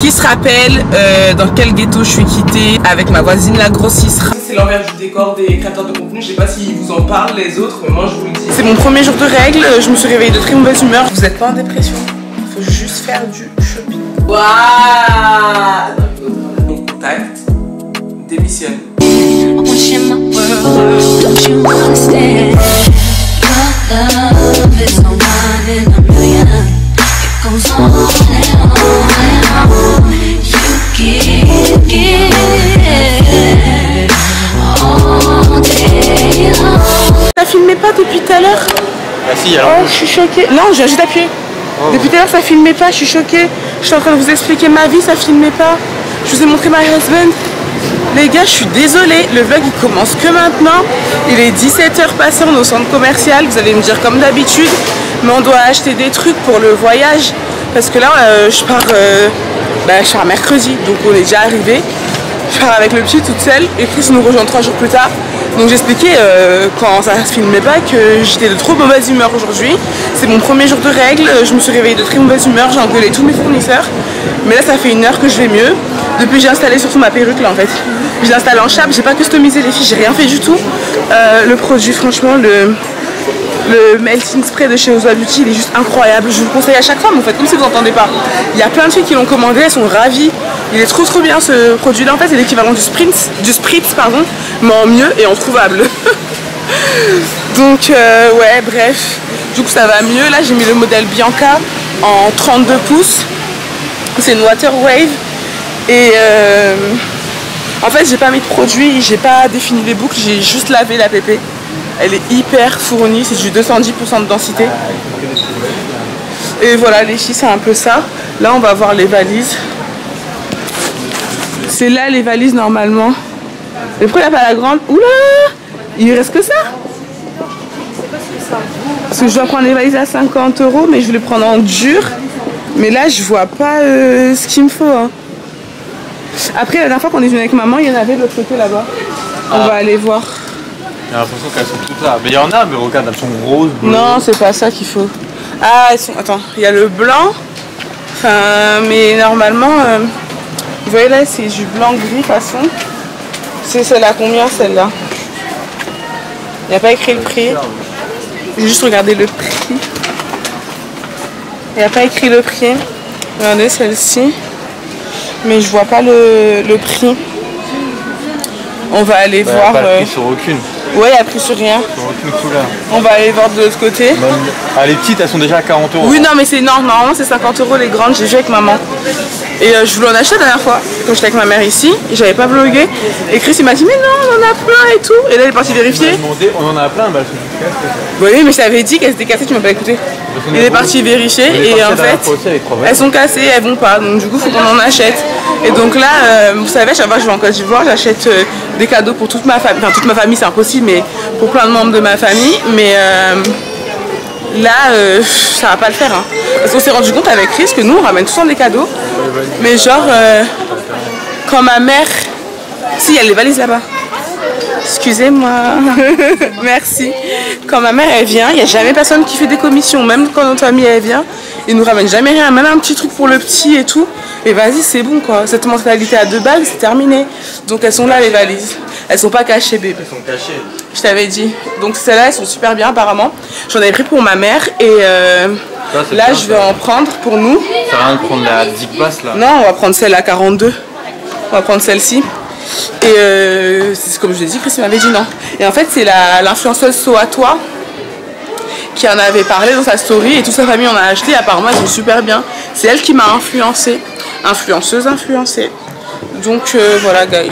Qui se rappelle dans quel ghetto je suis quittée avec ma voisine la grossisse. C'est l'envers du décor des créateurs de contenu, je sais pas s'ils vous en parlent les autres, mais moi je vous le dis. C'est mon premier jour de règles, je me suis réveillée de très mauvaise humeur. Vous êtes pas en dépression, il faut juste faire du shopping. Waouh. Contact, démissionne. Ça filmait pas depuis tout à l'heure? Ah si, alors. Oh, je suis choquée. Non, j'ai juste appuyé. Oh. Depuis tout à l'heure, ça filmait pas, je suis choquée. Je suis en train de vous expliquer ma vie, ça filmait pas. Je vous ai montré ma husband. Les gars, je suis désolée, le vlog il commence que maintenant. Il est 17h passé, on est au centre commercial. Vous allez me dire comme d'habitude, mais on doit acheter des trucs pour le voyage. Parce que là, je pars mercredi, donc on est déjà arrivé. Je pars avec le petit toute seule et Chris nous rejoint 3 jours plus tard. Donc j'expliquais quand ça ne filmait pas que j'étais de trop mauvaise humeur aujourd'hui. C'est mon premier jour de règles, je me suis réveillée de très mauvaise humeur, j'ai engueulé tous mes fournisseurs. Mais là ça fait 1 heure que je vais mieux. Depuis j'ai installé surtout ma perruque là en fait. Je l'ai installée en chape, j'ai pas customisé les filles, j'ai rien fait du tout. Le produit franchement, le melting spray de chez Ozoa Beauty, il est juste incroyable. Je vous le conseille à chaque fois, mais en fait, comme si vous n'entendez pas. Il y a plein de filles qui l'ont commandé, elles sont ravies. Il est trop bien ce produit-là. En fait, c'est l'équivalent du Spritz, pardon, mais en mieux et en trouvable. Donc, ouais, bref. Du coup, ça va mieux. Là, j'ai mis le modèle Bianca en 32 pouces. C'est une Water Wave. Et en fait, j'ai pas mis de produit, j'ai pas défini les boucles, j'ai juste lavé la pépé. Elle est hyper fournie, c'est du 210% de densité. Et voilà, les filles, c'est un peu ça. Là, on va voir les valises. C'est là les valises normalement. Et pourquoi il n'y a pas la grande? Oula! Il reste que ça? Parce que je dois prendre les valises à 50 €, mais je vais les prendre en dur. Mais là, je vois pas ce qu'il me faut. Hein. Après, la dernière fois qu'on est venu avec maman, il y en avait de l'autre côté là-bas. On va aller voir. J'ai l'impression qu'elles sont toutes là. Mais il y en a, mais regarde, elles sont roses, bleues. Non, c'est pas ça qu'il faut. Ah, elles sont... Attends, il y a le blanc. Enfin, mais normalement... Vous voyez là, c'est du blanc-gris de toute façon. C'est celle-là, combien celle-là? Il n'y a pas écrit le prix. J'ai juste regardé le prix. Il n'y a pas écrit le prix. Regardez celle-ci. Mais je vois pas le prix. On va aller voir. Il n'y a pas de prix sur aucune. Ouais, il n'y a plus sur rien. Sur aucune couleur. On va aller voir de l'autre côté. Ah, les petites, elles sont déjà à 40 €. Oui, non, mais c'est normalement c'est 50 € les grandes. J'ai vu avec maman. Et je voulais en acheter la dernière fois quand j'étais avec ma mère ici. Et j'avais pas vlogué. Et Chris il m'a dit mais non, on en a plein et tout. Et là il est parti vérifier. On en a plein, bah elles sont toutes cassées. Oui, mais je t'avais dit qu'elles étaient cassées, tu m'as pas écouté. Il est parti vérifier et en fait elles sont cassées, elles vont pas. Donc du coup faut qu'on en achète. Et donc là, vous savez, chaque fois que je vais en Côte d'Ivoire, j'achète des cadeaux pour toute ma famille. Enfin toute ma famille c'est impossible, mais pour plein de membres de ma famille. Mais là, ça va pas le faire. Hein. Parce qu'on s'est rendu compte avec Chris que nous on ramène tout le temps des cadeaux. Mais genre, quand ma mère... Si, il y a les valises là-bas. Excusez-moi. Merci. Quand ma mère elle vient, il n'y a jamais personne qui fait des commissions. Même quand notre famille elle vient, ils nous ramènent jamais rien. Même un petit truc pour le petit et tout. Et vas-y, c'est bon quoi. Cette mentalité à 2 balles, c'est terminé. Donc elles sont là les valises. Elles sont pas cachées bébé. Elles sont cachées. Je t'avais dit. Donc celles-là, elles sont super bien apparemment. J'en avais pris pour ma mère et là je vais en prendre pour nous. Ça sert à rien de prendre la 10 basse là. Non, on va prendre celle à 42. On va prendre celle-ci. Et c'est comme je l'ai dit, Chris m'avait dit non. Et en fait, c'est l'influenceuse Soa-Toi qui en avait parlé dans sa story et toute sa famille en a acheté. Apparemment, elles sont super bien. C'est elle qui m'a influencée. Influenceuse, influencée. Donc voilà, guys.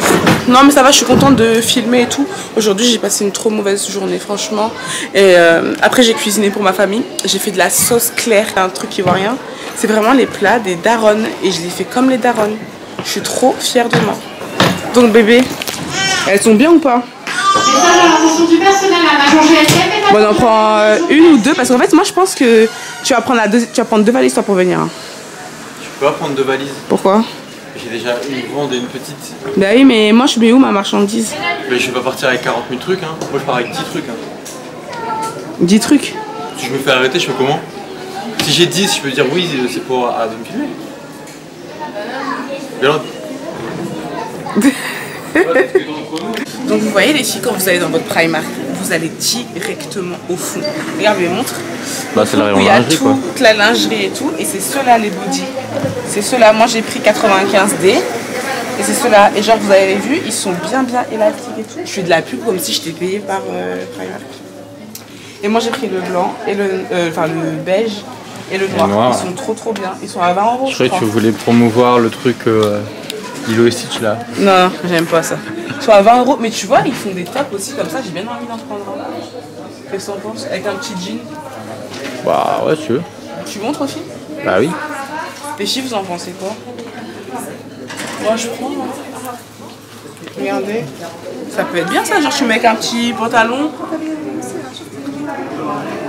Non, mais ça va, je suis contente de filmer et tout. Aujourd'hui, j'ai passé une trop mauvaise journée, franchement. Et après, j'ai cuisiné pour ma famille. J'ai fait de la sauce claire, un truc ivoirien. C'est vraiment les plats des darons. Et je les fais comme les darons. Je suis trop fière de moi. Donc bébé, elles sont bien ou pas? Bon, on en prend une ou deux parce qu'en fait moi je pense que tu vas prendre 2 valises toi pour venir. Hein. Tu peux pas prendre 2 valises. Pourquoi? J'ai déjà une grande et une petite. Bah oui, mais moi je mets où ma marchandise? Mais je vais pas partir avec 40 000 trucs, hein. Moi je pars avec 10 trucs. Hein. 10 trucs? Si je me fais arrêter, je fais comment? Si j'ai 10, je peux dire oui, c'est pour de me filmer. Viens. Donc vous voyez les filles, quand vous allez dans votre Primark, vous allez directement au fond. Regarde, je vais montrer. Bah c'est la Où il y a lingerie quoi. toute la lingerie et tout, et c'est ceux-là les body. C'est ceux-là, moi j'ai pris 95D, et c'est ceux-là. Et genre vous avez vu, ils sont bien élastiques et tout. Je fais de la pub comme si j'étais payée par Primark. Et moi j'ai pris le blanc, et le beige et le noir. Ils sont trop bien, ils sont à 20 €. Je croyais que tu voulais promouvoir le truc Lilo et Stitch là. Non, j'aime pas ça. Ils sont à 20 €, mais tu vois, ils font des tops aussi comme ça, j'ai bien envie d'en prendre un. Qu'est-ce que t'en penses? Avec un petit jean. Bah ouais, tu veux. Tu montres aux filles? Bah oui. Les filles, vous en pensez quoi? Moi, je prends. Regardez. Ça peut être bien ça, genre tu mets avec un petit pantalon.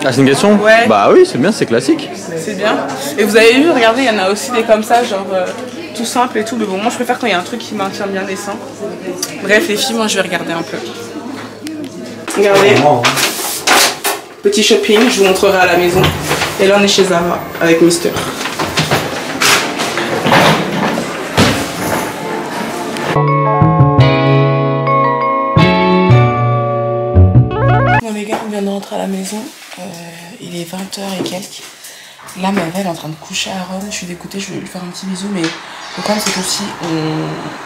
Ah, c'est une question? Ouais. Bah oui, c'est bien, c'est classique. C'est bien. Et vous avez vu, regardez, il y en a aussi des comme ça, genre tout simple et tout. Mais bon, moi je préfère quand il y a un truc qui maintient bien les seins. Bref, les filles, moi je vais regarder un peu. Regardez. Petit shopping, je vous montrerai à la maison. Et là on est chez Zara avec Mister. Bon les gars, on vient de rentrer à la maison. Il est 20 h et quelques. Là Maëva elle est en train de coucher Aaron. Je suis dégoûtée, je vais lui faire un petit bisou. Mais le problème c'est que si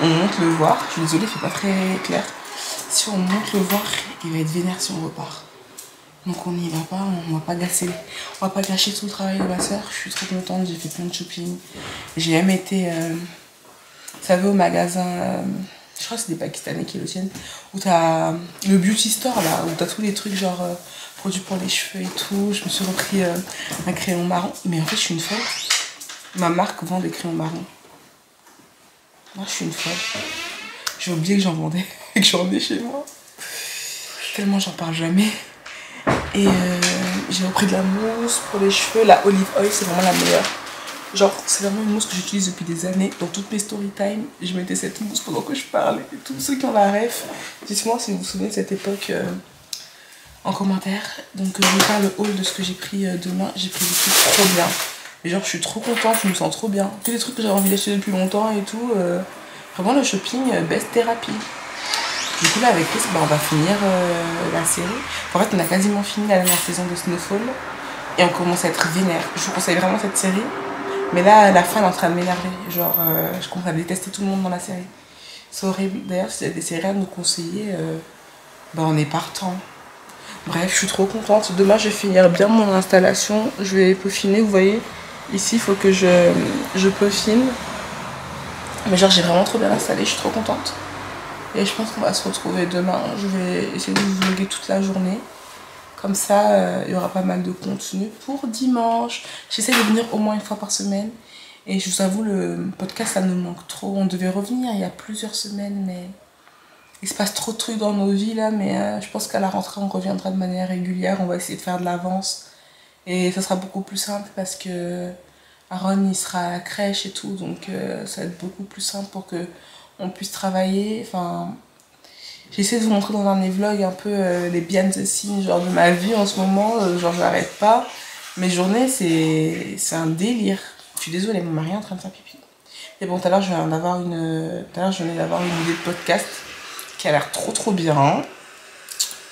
on monte le voir, je suis désolée, c'est pas très clair. Si on monte le voir, il va être vénère si on repart. Donc on n'y va pas, on va pas gâcher tout le travail de ma soeur. Je suis trop contente, j'ai fait plein de shopping. J'ai même été, vous savez, au magasin, je crois que c'est des Pakistanais qui le tiennent, où t'as le beauty store là, où t'as tous les trucs genre produits pour les cheveux et tout. Je me suis repris un crayon marron, mais en fait je suis une folle. Ma marque vend des crayons marrons. Moi je suis une folle. J'ai oublié que j'en vendais et que j'en ai chez moi. Tellement j'en parle jamais. Et j'ai repris de la mousse pour les cheveux. La Olive Oil, c'est vraiment la meilleure. Genre, c'est vraiment une mousse que j'utilise depuis des années. Dans toutes mes story time, je mettais cette mousse pendant que je parlais. Et tous ceux qui ont la ref, dites-moi si vous vous souvenez de cette époque en commentaire. Donc, je vais faire le haul de ce que j'ai pris demain. J'ai pris des trucs trop bien. Et genre, je suis trop contente, je me sens trop bien. Tous les trucs que j'avais envie d'acheter depuis longtemps et tout. Vraiment, le shopping, best thérapie. Du coup là avec Chris, on va finir la série. En fait on a quasiment fini la dernière saison de Snowfall. Et on commence à être vénère. Je vous conseille vraiment cette série. Mais là à la fin elle est en train de m'énerver. Genre je commence à détester tout le monde dans la série. C'est horrible. D'ailleurs s'il y a des séries à nous conseiller, on est partant. Bref, je suis trop contente. Demain je vais finir bien mon installation. Je vais peaufiner, vous voyez. Ici il faut que je peaufine. Mais genre j'ai vraiment trop bien installé, je suis trop contente. Et je pense qu'on va se retrouver demain. Je vais essayer de vous vlogger toute la journée. Comme ça, il y aura pas mal de contenu pour dimanche. J'essaie de venir au moins une fois par semaine. Et je vous avoue, le podcast, ça nous manque trop. On devait revenir il y a plusieurs semaines, mais il se passe trop de trucs dans nos vies là. Mais je pense qu'à la rentrée, on reviendra de manière régulière. On va essayer de faire de l'avance. Et ça sera beaucoup plus simple parce que Aaron, il sera à la crèche et tout. Donc ça va être beaucoup plus simple pour que on puisse travailler. Enfin, j'essaie de vous montrer dans un de mes vlogs un peu les behind the scenes genre de ma vie en ce moment. Genre j'arrête pas. Mes journées c'est un délire. Je suis désolée, mon mari est en train de faire pipi. Et bon, tout à l'heure je venais d'avoir une idée de podcast qui a l'air trop bien.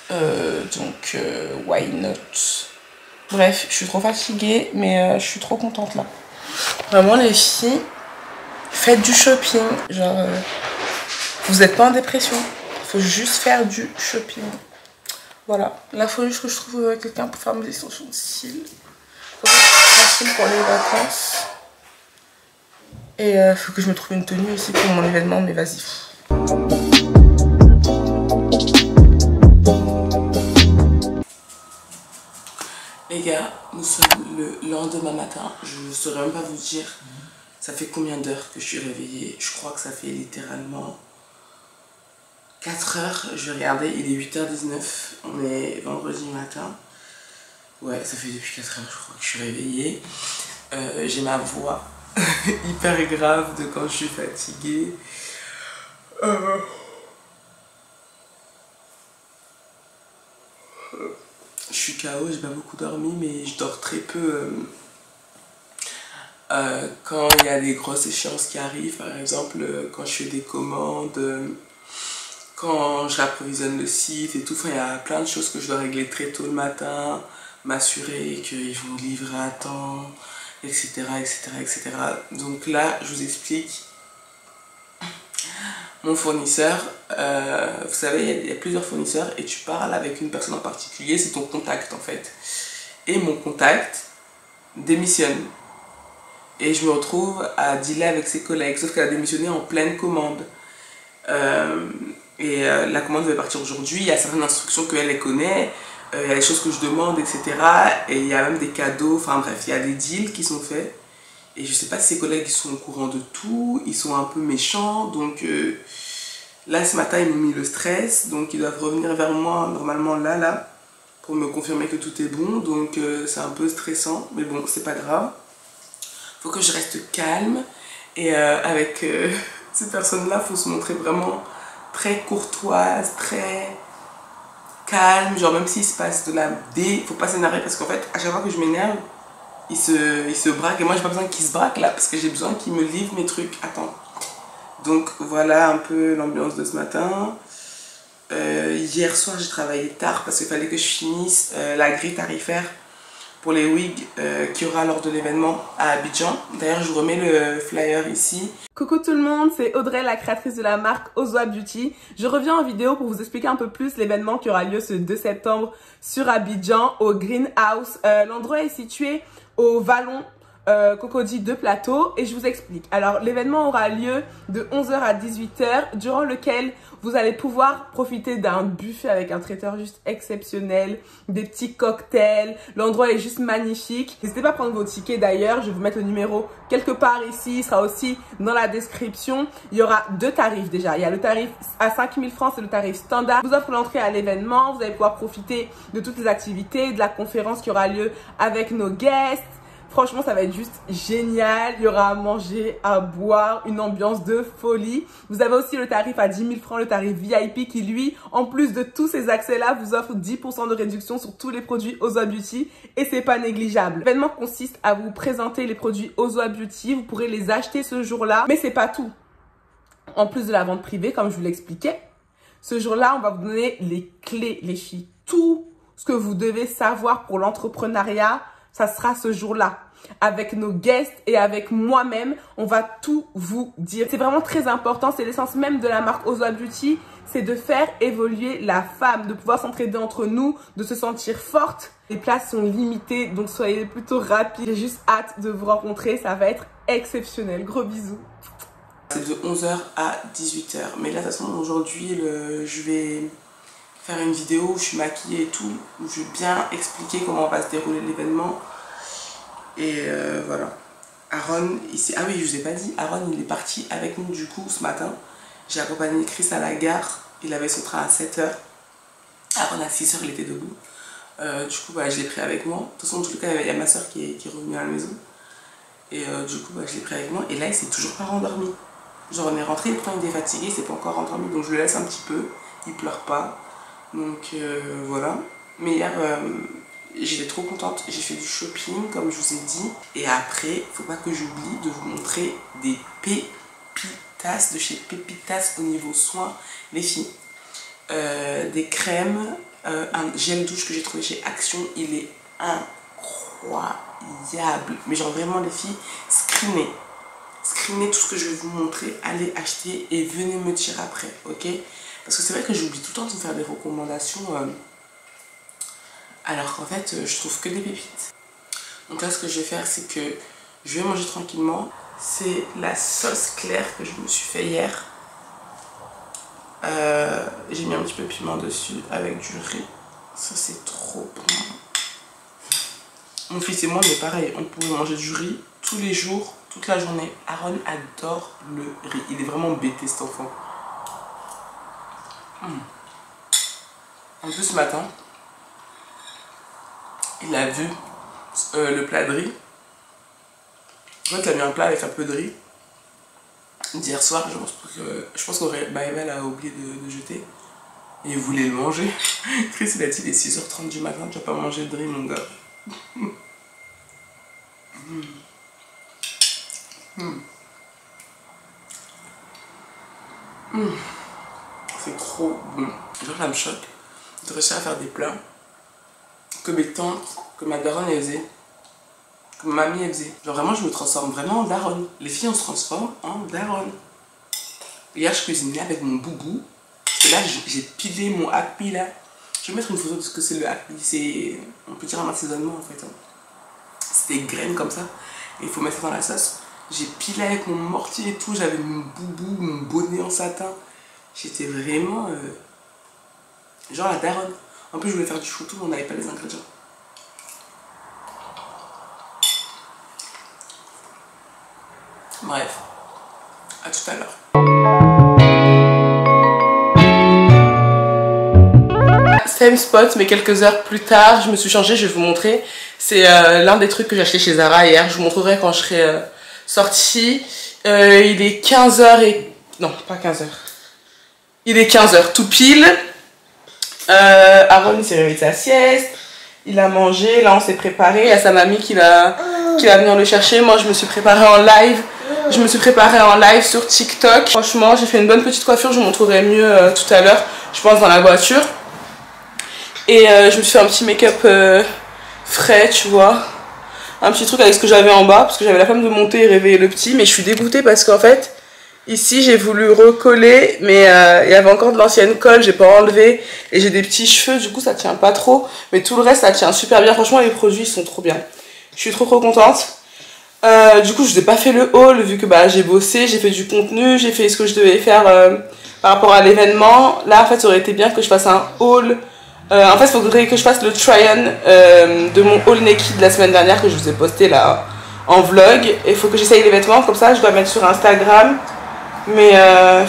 Donc why not. Bref, je suis trop fatiguée, mais je suis trop contente là. Vraiment les filles, faites du shopping. Genre vous n'êtes pas en dépression. Faut juste faire du shopping. Voilà. Là, il faut juste que je trouve quelqu'un pour faire mes extensions de cils. Facile pour les vacances. Et il faut que je me trouve une tenue aussi pour mon événement, mais vas-y. Les gars, nous sommes le lendemain matin. Je ne saurais même pas vous dire ça fait combien d'heures que je suis réveillée. Je crois que ça fait littéralement 4 heures. Je vais regarder, il est 8h19. On est vendredi matin. Ouais, ça fait depuis 4 heures, je crois que je suis réveillée. J'ai ma voix hyper grave de quand je suis fatiguée. Je suis KO, j'ai pas beaucoup dormi, mais je dors très peu quand il y a des grosses échéances qui arrivent, par exemple quand je fais des commandes, quand je rapprovisionne le site et tout, enfin il y a plein de choses que je dois régler très tôt le matin, m'assurer qu'ils vont livrer à temps, etc., etc., etc. Donc là, je vous explique. Mon fournisseur, vous savez, il y a plusieurs fournisseurs et tu parles avec une personne en particulier, c'est ton contact en fait. Et mon contact démissionne. Et je me retrouve à dealer avec ses collègues, sauf qu'elle a démissionné en pleine commande. La commande devait partir aujourd'hui, il y a certaines instructions qu'elle les connaît, il y a des choses que je demande, etc. Et il y a même des cadeaux, enfin bref, il y a des deals qui sont faits. Et je sais pas si ses collègues sont au courant de tout, ils sont un peu méchants, donc là ce matin ils m'ont mis le stress, donc ils doivent revenir vers moi normalement là, pour me confirmer que tout est bon, donc c'est un peu stressant, mais bon c'est pas grave. Faut que je reste calme, et avec ces personnes-là, faut se montrer vraiment très courtoise, très calme, genre même s'il se passe de la D, faut pas s'énerver parce qu'en fait à chaque fois que je m'énerve, il se braque et moi j'ai pas besoin qu'il se braque là parce que j'ai besoin qu'il me livre mes trucs. Attends. Donc voilà un peu l'ambiance de ce matin. Hier soir j'ai travaillé tard parce qu'il fallait que je finisse la grille tarifaire pour les wigs qu'il y aura lors de l'événement à Abidjan. D'ailleurs je vous remets le flyer ici. Coucou tout le monde, c'est Audrey, la créatrice de la marque Ozwa Beauty. Je reviens en vidéo pour vous expliquer un peu plus l'événement qui aura lieu ce 2 septembre sur Abidjan au Greenhouse. L'endroit est situé au Vallon Cocody de Plateau et je vous explique. Alors l'événement aura lieu de 11h à 18h durant lequel vous allez pouvoir profiter d'un buffet avec un traiteur juste exceptionnel, des petits cocktails, l'endroit est juste magnifique. N'hésitez pas à prendre vos tickets d'ailleurs, je vais vous mettre le numéro quelque part ici, il sera aussi dans la description. Il y aura deux tarifs déjà, il y a le tarif à 5000 francs, c'est le tarif standard. Vous offre l'entrée à l'événement, vous allez pouvoir profiter de toutes les activités, de la conférence qui aura lieu avec nos guests. Franchement, ça va être juste génial. Il y aura à manger, à boire, une ambiance de folie. Vous avez aussi le tarif à 10 000 francs, le tarif VIP qui, lui, en plus de tous ces accès-là, vous offre 10% de réduction sur tous les produits Ozwa Beauty et c'est pas négligeable. L'événement consiste à vous présenter les produits Ozwa Beauty. Vous pourrez les acheter ce jour-là, mais c'est pas tout. En plus de la vente privée, comme je vous l'expliquais, ce jour-là, on va vous donner les clés, les filles. Tout ce que vous devez savoir pour l'entrepreneuriat, ça sera ce jour-là. Avec nos guests et avec moi-même, on va tout vous dire. C'est vraiment très important, c'est l'essence même de la marque Ozwa Beauty, c'est de faire évoluer la femme, de pouvoir s'entraider entre nous, de se sentir forte. Les places sont limitées, donc soyez plutôt rapides. J'ai juste hâte de vous rencontrer, ça va être exceptionnel. Gros bisous. C'est de 11h à 18h, mais là de toute façon aujourd'hui je vais faire une vidéo où je suis maquillée et tout, où je vais bien expliquer comment va se dérouler l'événement. Et voilà. Aaron, ici, ah oui, je vous ai pas dit, Aaron il est parti avec nous du coup ce matin. J'ai accompagné Chris à la gare, il avait son train à 7h. Aaron à 6h il était debout. Du coup bah, je l'ai pris avec moi. De toute façon, en tout cas, il y a ma soeur qui est revenue à la maison. Et du coup bah, je l'ai pris avec moi. Et là il s'est toujours pas rendormi. Genre on est rentré, pourtant il est fatigué, il s'est pas encore endormi. Donc je le laisse un petit peu, il pleure pas. Donc voilà. Mais hier, j'étais trop contente. J'ai fait du shopping, comme je vous ai dit. Et après, faut pas que j'oublie de vous montrer des pépitas de chez Pépitas au niveau soins, les filles. Des crèmes, un gel douche que j'ai trouvé chez Action. Il est incroyable. Mais genre vraiment, les filles, screenez tout ce que je vais vous montrer. Allez acheter et venez me dire après, ok? Parce que c'est vrai que j'oublie tout le temps de vous faire des recommandations alors qu'en fait je trouve que des pépites. Donc là ce que je vais faire c'est que je vais manger tranquillement. C'est la sauce claire que je me suis fait hier. J'ai mis un petit peu de piment dessus avec du riz. Ça c'est trop bon. Mon fils et moi mais pareil, on pourrait manger du riz tous les jours, toute la journée. Aaron adore le riz, il est vraiment bêté cet enfant. En plus ce matin, il a vu le plat de riz. En fait, il a mis un plat avec un peu de riz d'hier soir. Je pense que Maëva a oublié de jeter. Et il voulait le manger. Chris, il a dit il est 6h30 du matin, tu vas pas manger de riz, mon gars. C'est trop bon. Genre ça me choque de réussir à faire des plats que mes tantes, que ma daronne elle faisait, que ma mamie elle faisait. Genre vraiment je me transforme vraiment en daronne. Les filles on se transforme en daronne. Hier je cuisinais avec mon boubou. Et là j'ai pilé mon happi là. Je vais mettre une photo de ce que c'est le happi. C'est, on peut dire un assaisonnement en fait. C'est des graines comme ça. Et il faut mettre ça dans la sauce. J'ai pilé avec mon mortier et tout. J'avais mon boubou, mon bonnet en satin. J'étais vraiment genre la daronne. En plus je voulais faire du choutou mais on n'avait pas les ingrédients. Bref, à tout à l'heure. Same spot mais quelques heures plus tard je me suis changée, je vais vous montrer. C'est l'un des trucs que j'ai acheté chez Zara hier. Je vous montrerai quand je serai sortie. Il est 15h et... Non, pas 15h. Il est 15h tout pile. Aaron s'est réveillé de sa sieste. Il a mangé. Là on s'est préparé. Il y a sa mamie qui va venir le chercher. Moi je me suis préparée en live. Je me suis préparée en live sur TikTok. Franchement j'ai fait une bonne petite coiffure. Je vous montrerai mieux tout à l'heure. Je pense dans la voiture. Et je me suis fait un petit make-up frais, tu vois. Un petit truc avec ce que j'avais en bas. Parce que j'avais la flemme de monter et réveiller le petit. Mais je suis dégoûtée parce qu'en fait, ici j'ai voulu recoller. Mais il y avait encore de l'ancienne colle. J'ai pas enlevé. Et j'ai des petits cheveux. Du coup ça tient pas trop. Mais tout le reste ça tient super bien. Franchement les produits sont trop bien. Je suis trop contente. Du coup je n'ai pas fait le haul. Vu que bah, j'ai bossé. J'ai fait du contenu. J'ai fait ce que je devais faire par rapport à l'événement. Là en fait ça aurait été bien que je fasse un haul. En fait, il faudrait que je fasse le try-on de mon haul naked de la semaine dernière que je vous ai posté là en vlog. Et il faut que j'essaye les vêtements, comme ça je dois mettre sur Instagram. Mais là,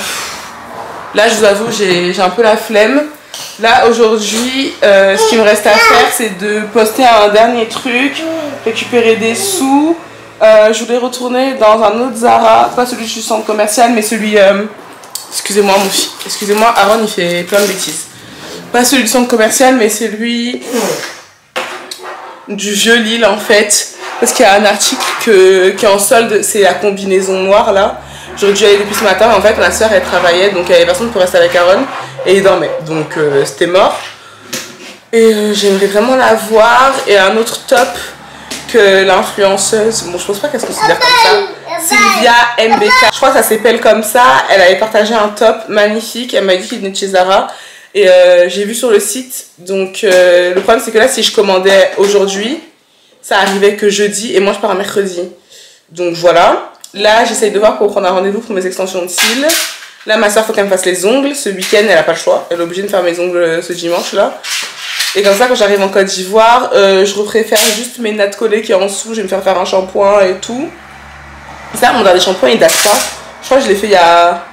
je vous avoue, j'ai un peu la flemme. Là, aujourd'hui, ce qu'il me reste à faire, c'est de poster un dernier truc, récupérer des sous. Je voulais retourner dans un autre Zara, pas celui du centre commercial, mais celui... excusez-moi, mon fils. Excusez-moi, Aaron, il fait plein de bêtises. Pas celui du centre commercial, mais celui du vieux Lille en fait. Parce qu'il y a un article qui est en solde, c'est la combinaison noire là. J'aurais dû aller depuis ce matin, mais en fait ma soeur elle travaillait, donc il y avait personne pour rester avec Aaron. Et il dormait, donc c'était mort. Et j'aimerais vraiment la voir. Et un autre top que l'influenceuse, bon je pense pas qu'elle se considère comme ça, Sylvia MBK, je crois que ça s'appelle comme ça. Elle avait partagé un top magnifique, elle m'a dit qu'il venait de chez Zara. Et j'ai vu sur le site, donc le problème c'est que là si je commandais aujourd'hui, ça arrivait que jeudi et moi je pars un mercredi. Donc voilà, là j'essaye de voir pour prendre un rendez-vous pour mes extensions de cils. Là ma soeur faut qu'elle me fasse les ongles, ce week-end elle a pas le choix, elle est obligée de faire mes ongles ce dimanche là. Et comme ça quand j'arrive en Côte d'Ivoire, je referai faire juste mes nattes collées qui est en dessous, je vais me faire un shampoing et tout. Ça mon dernier shampoing il date pas, je crois que je l'ai fait il y a...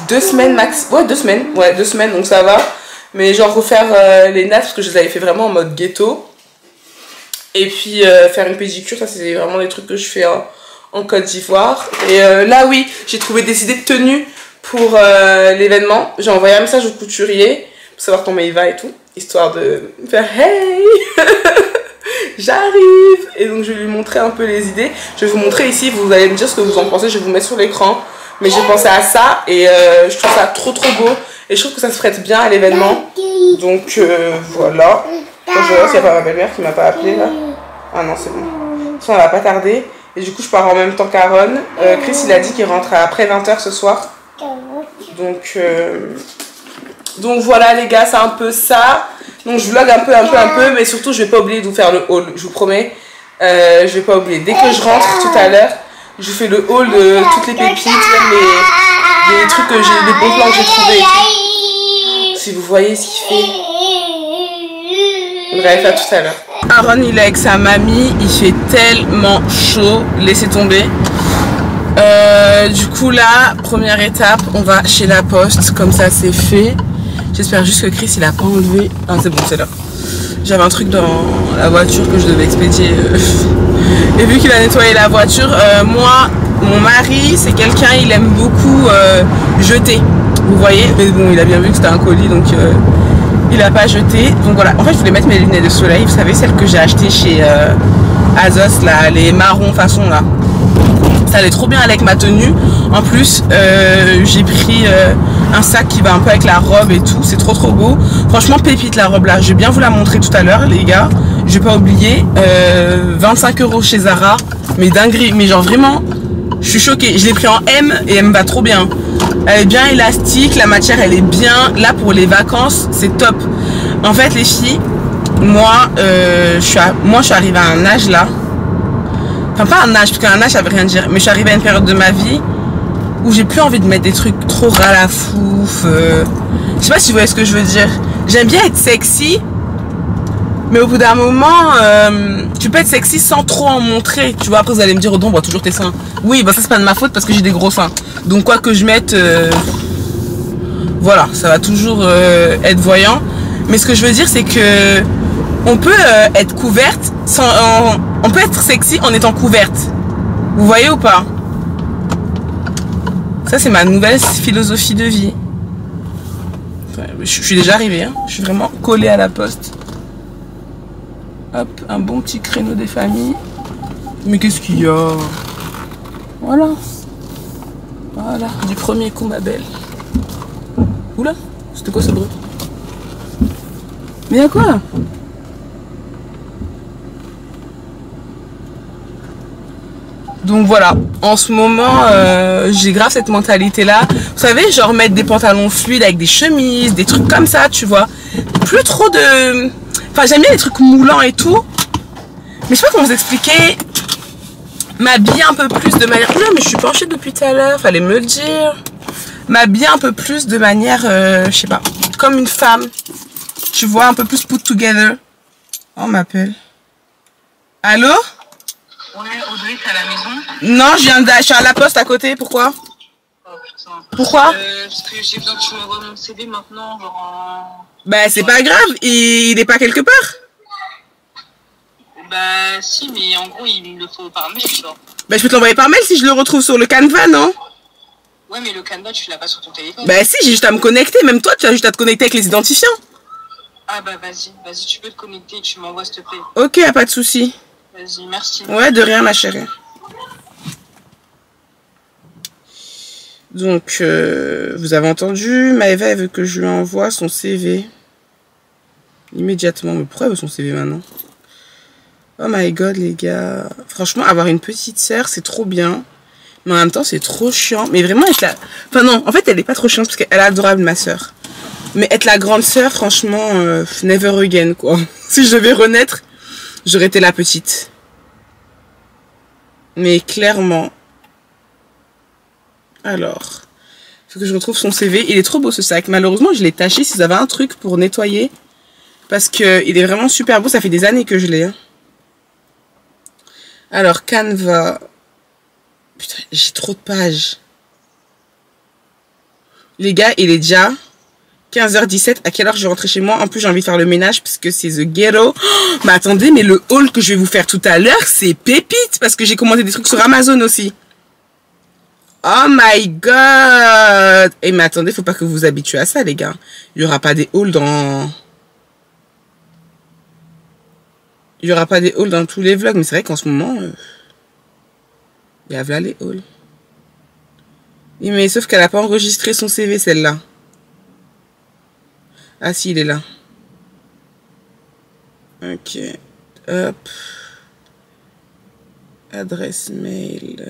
2 semaines max, ouais 2 semaines, ouais 2 semaines donc ça va. Mais genre refaire les nattes parce que je les avais fait vraiment en mode ghetto. Et puis faire une pédicure, ça c'est vraiment des trucs que je fais en Côte d'Ivoire. Et là oui, j'ai trouvé des idées de tenue pour l'événement. J'ai envoyé un message au couturier pour savoir comment il va et tout. Histoire de faire hey j'arrive. Et donc je vais lui montrer un peu les idées. Je vais vous montrer ici, vous allez me dire ce que vous en pensez, je vais vous mettre sur l'écran. Mais j'ai pensé à ça et je trouve ça trop beau. Et je trouve que ça se prête bien à l'événement. Donc voilà. Je vais voir s'il n'y a pas ma belle-mère qui m'a pas appelé là. Ah non c'est bon. Ça va pas tarder. Et du coup je pars en même temps qu'Aaron. Chris il a dit qu'il rentre après 20h ce soir. Donc voilà les gars, c'est un peu ça. Donc je vlog un peu. Mais surtout je vais pas oublier de vous faire le haul. Je vous promets. Je vais pas oublier. Dès que je rentre tout à l'heure, je fais le haul de toutes les pépites, même les trucs que j'ai, les bons plans que j'ai trouvés et tout. Si vous voyez ce qu'il fait. Bref, à tout à l'heure. Aaron il est avec sa mamie, il fait tellement chaud, laissez tomber. Du coup là, première étape, on va chez la poste, comme ça c'est fait. J'espère juste que Chris il a pas enlevé. Ah c'est bon, c'est là. J'avais un truc dans la voiture que je devais expédier. Et vu qu'il a nettoyé la voiture, moi, mon mari, c'est quelqu'un, il aime beaucoup jeter. Vous voyez, mais bon, il a bien vu que c'était un colis, donc il a pas jeté. Donc voilà, en fait, je voulais mettre mes lunettes de soleil. Vous savez, celles que j'ai achetées chez Azos, là, les marrons façon là. Ça allait trop bien avec ma tenue. En plus, j'ai pris un sac qui va un peu avec la robe et tout. C'est trop beau. Franchement, pépite la robe là. Je vais bien vous la montrer tout à l'heure, les gars. Je vais pas oublier. 25 € chez Zara. Mais dinguerie. Mais genre vraiment, je suis choquée. Je l'ai pris en M et elle me va trop bien. Elle est bien élastique. La matière, elle est bien. Là, pour les vacances, c'est top. En fait, les filles, moi, je suis arrivée à un âge là. Enfin, pas un âge, parce qu'un âge, ça veut rien dire. Mais je suis arrivée à une période de ma vie où j'ai plus envie de mettre des trucs trop ralafouf. Je sais pas si vous voyez ce que je veux dire. J'aime bien être sexy. Mais au bout d'un moment, tu peux être sexy sans trop en montrer. Tu vois, après vous allez me dire, oh, on voit toujours tes seins. Oui, bah ça c'est pas de ma faute parce que j'ai des gros seins. Donc quoi que je mette, voilà, ça va toujours être voyant. Mais ce que je veux dire, c'est que on peut être couverte sans... on peut être sexy en étant couverte. Vous voyez ou pas? Ça, c'est ma nouvelle philosophie de vie. Enfin, je suis déjà arrivée. Hein. Je suis vraiment collée à la poste. Hop, un bon petit créneau des familles. Mais qu'est-ce qu'il y a? Voilà. Voilà, du premier coup, ma belle. Oula, c'était quoi ce bruit? Mais y'a quoi? Donc voilà, en ce moment, j'ai grave cette mentalité-là. Vous savez, genre mettre des pantalons fluides avec des chemises, des trucs comme ça, tu vois. Plus trop de... Enfin, j'aime bien les trucs moulants et tout. Mais je sais pas comment vous expliquer. M'habiller un peu plus de manière... Oula, mais je suis penchée depuis tout à l'heure, fallait me le dire. M'habiller un peu plus de manière, je sais pas, comme une femme. Tu vois, un peu plus put together. Oh, on m'appelle. Allô? Ouais, Audrey, t'es à la maison? Non, je suis à la poste à côté, pourquoi? Oh putain. Pourquoi? Parce que j'ai besoin que tu m'envoies mon CV maintenant, genre Bah, c'est pas grave, il est pas quelque part. Bah, si, mais en gros, il me le faut par mail, genre. Bah, je peux te l'envoyer par mail si je le retrouve sur le Canva, non? Ouais, mais le Canva, tu l'as pas sur ton téléphone. Bah, si, j'ai juste à me connecter, même toi, tu as juste à te connecter avec les identifiants. Ah bah, vas-y, tu peux te connecter et tu m'envoies, s'il te plaît. Ok, y a pas de souci. Vas-y, merci. Ouais, de rien, ma chérie. Donc, vous avez entendu, Maëva, elle veut que je lui envoie son CV. Immédiatement. Mais pourquoi elle veut son CV maintenant? Oh my god, les gars. Franchement, avoir une petite sœur, c'est trop bien. Mais en même temps, c'est trop chiant. Mais vraiment, être la... Enfin non, en fait, elle est pas trop chiante parce qu'elle est adorable, ma sœur. Mais être la grande sœur, franchement, never again, quoi. Si je devais renaître, j'aurais été la petite. Mais clairement. Alors, faut que je retrouve son CV. Il est trop beau, ce sac. Malheureusement, je l'ai taché. Si vous avez un truc pour nettoyer, parce que il est vraiment super beau. Ça fait des années que je l'ai. Hein. Alors, Canva. Putain, j'ai trop de pages. Les gars, il est déjà 15h17. À quelle heure je vais rentrer chez moi? En plus, j'ai envie de faire le ménage parce que c'est the ghetto. Oh, mais attendez, mais le haul que je vais vous faire tout à l'heure, c'est pépite parce que j'ai commandé des trucs sur Amazon aussi. Oh my god! Et mais attendez, faut pas que vous vous habituez à ça, les gars. Il y aura pas des hauls dans... Il y aura pas des hauls dans tous les vlogs, mais c'est vrai qu'en ce moment... il y a là les hauls. Oui, mais sauf qu'elle a pas enregistré son CV, celle-là. Ah si, il est là. Ok. Hop. Adresse mail.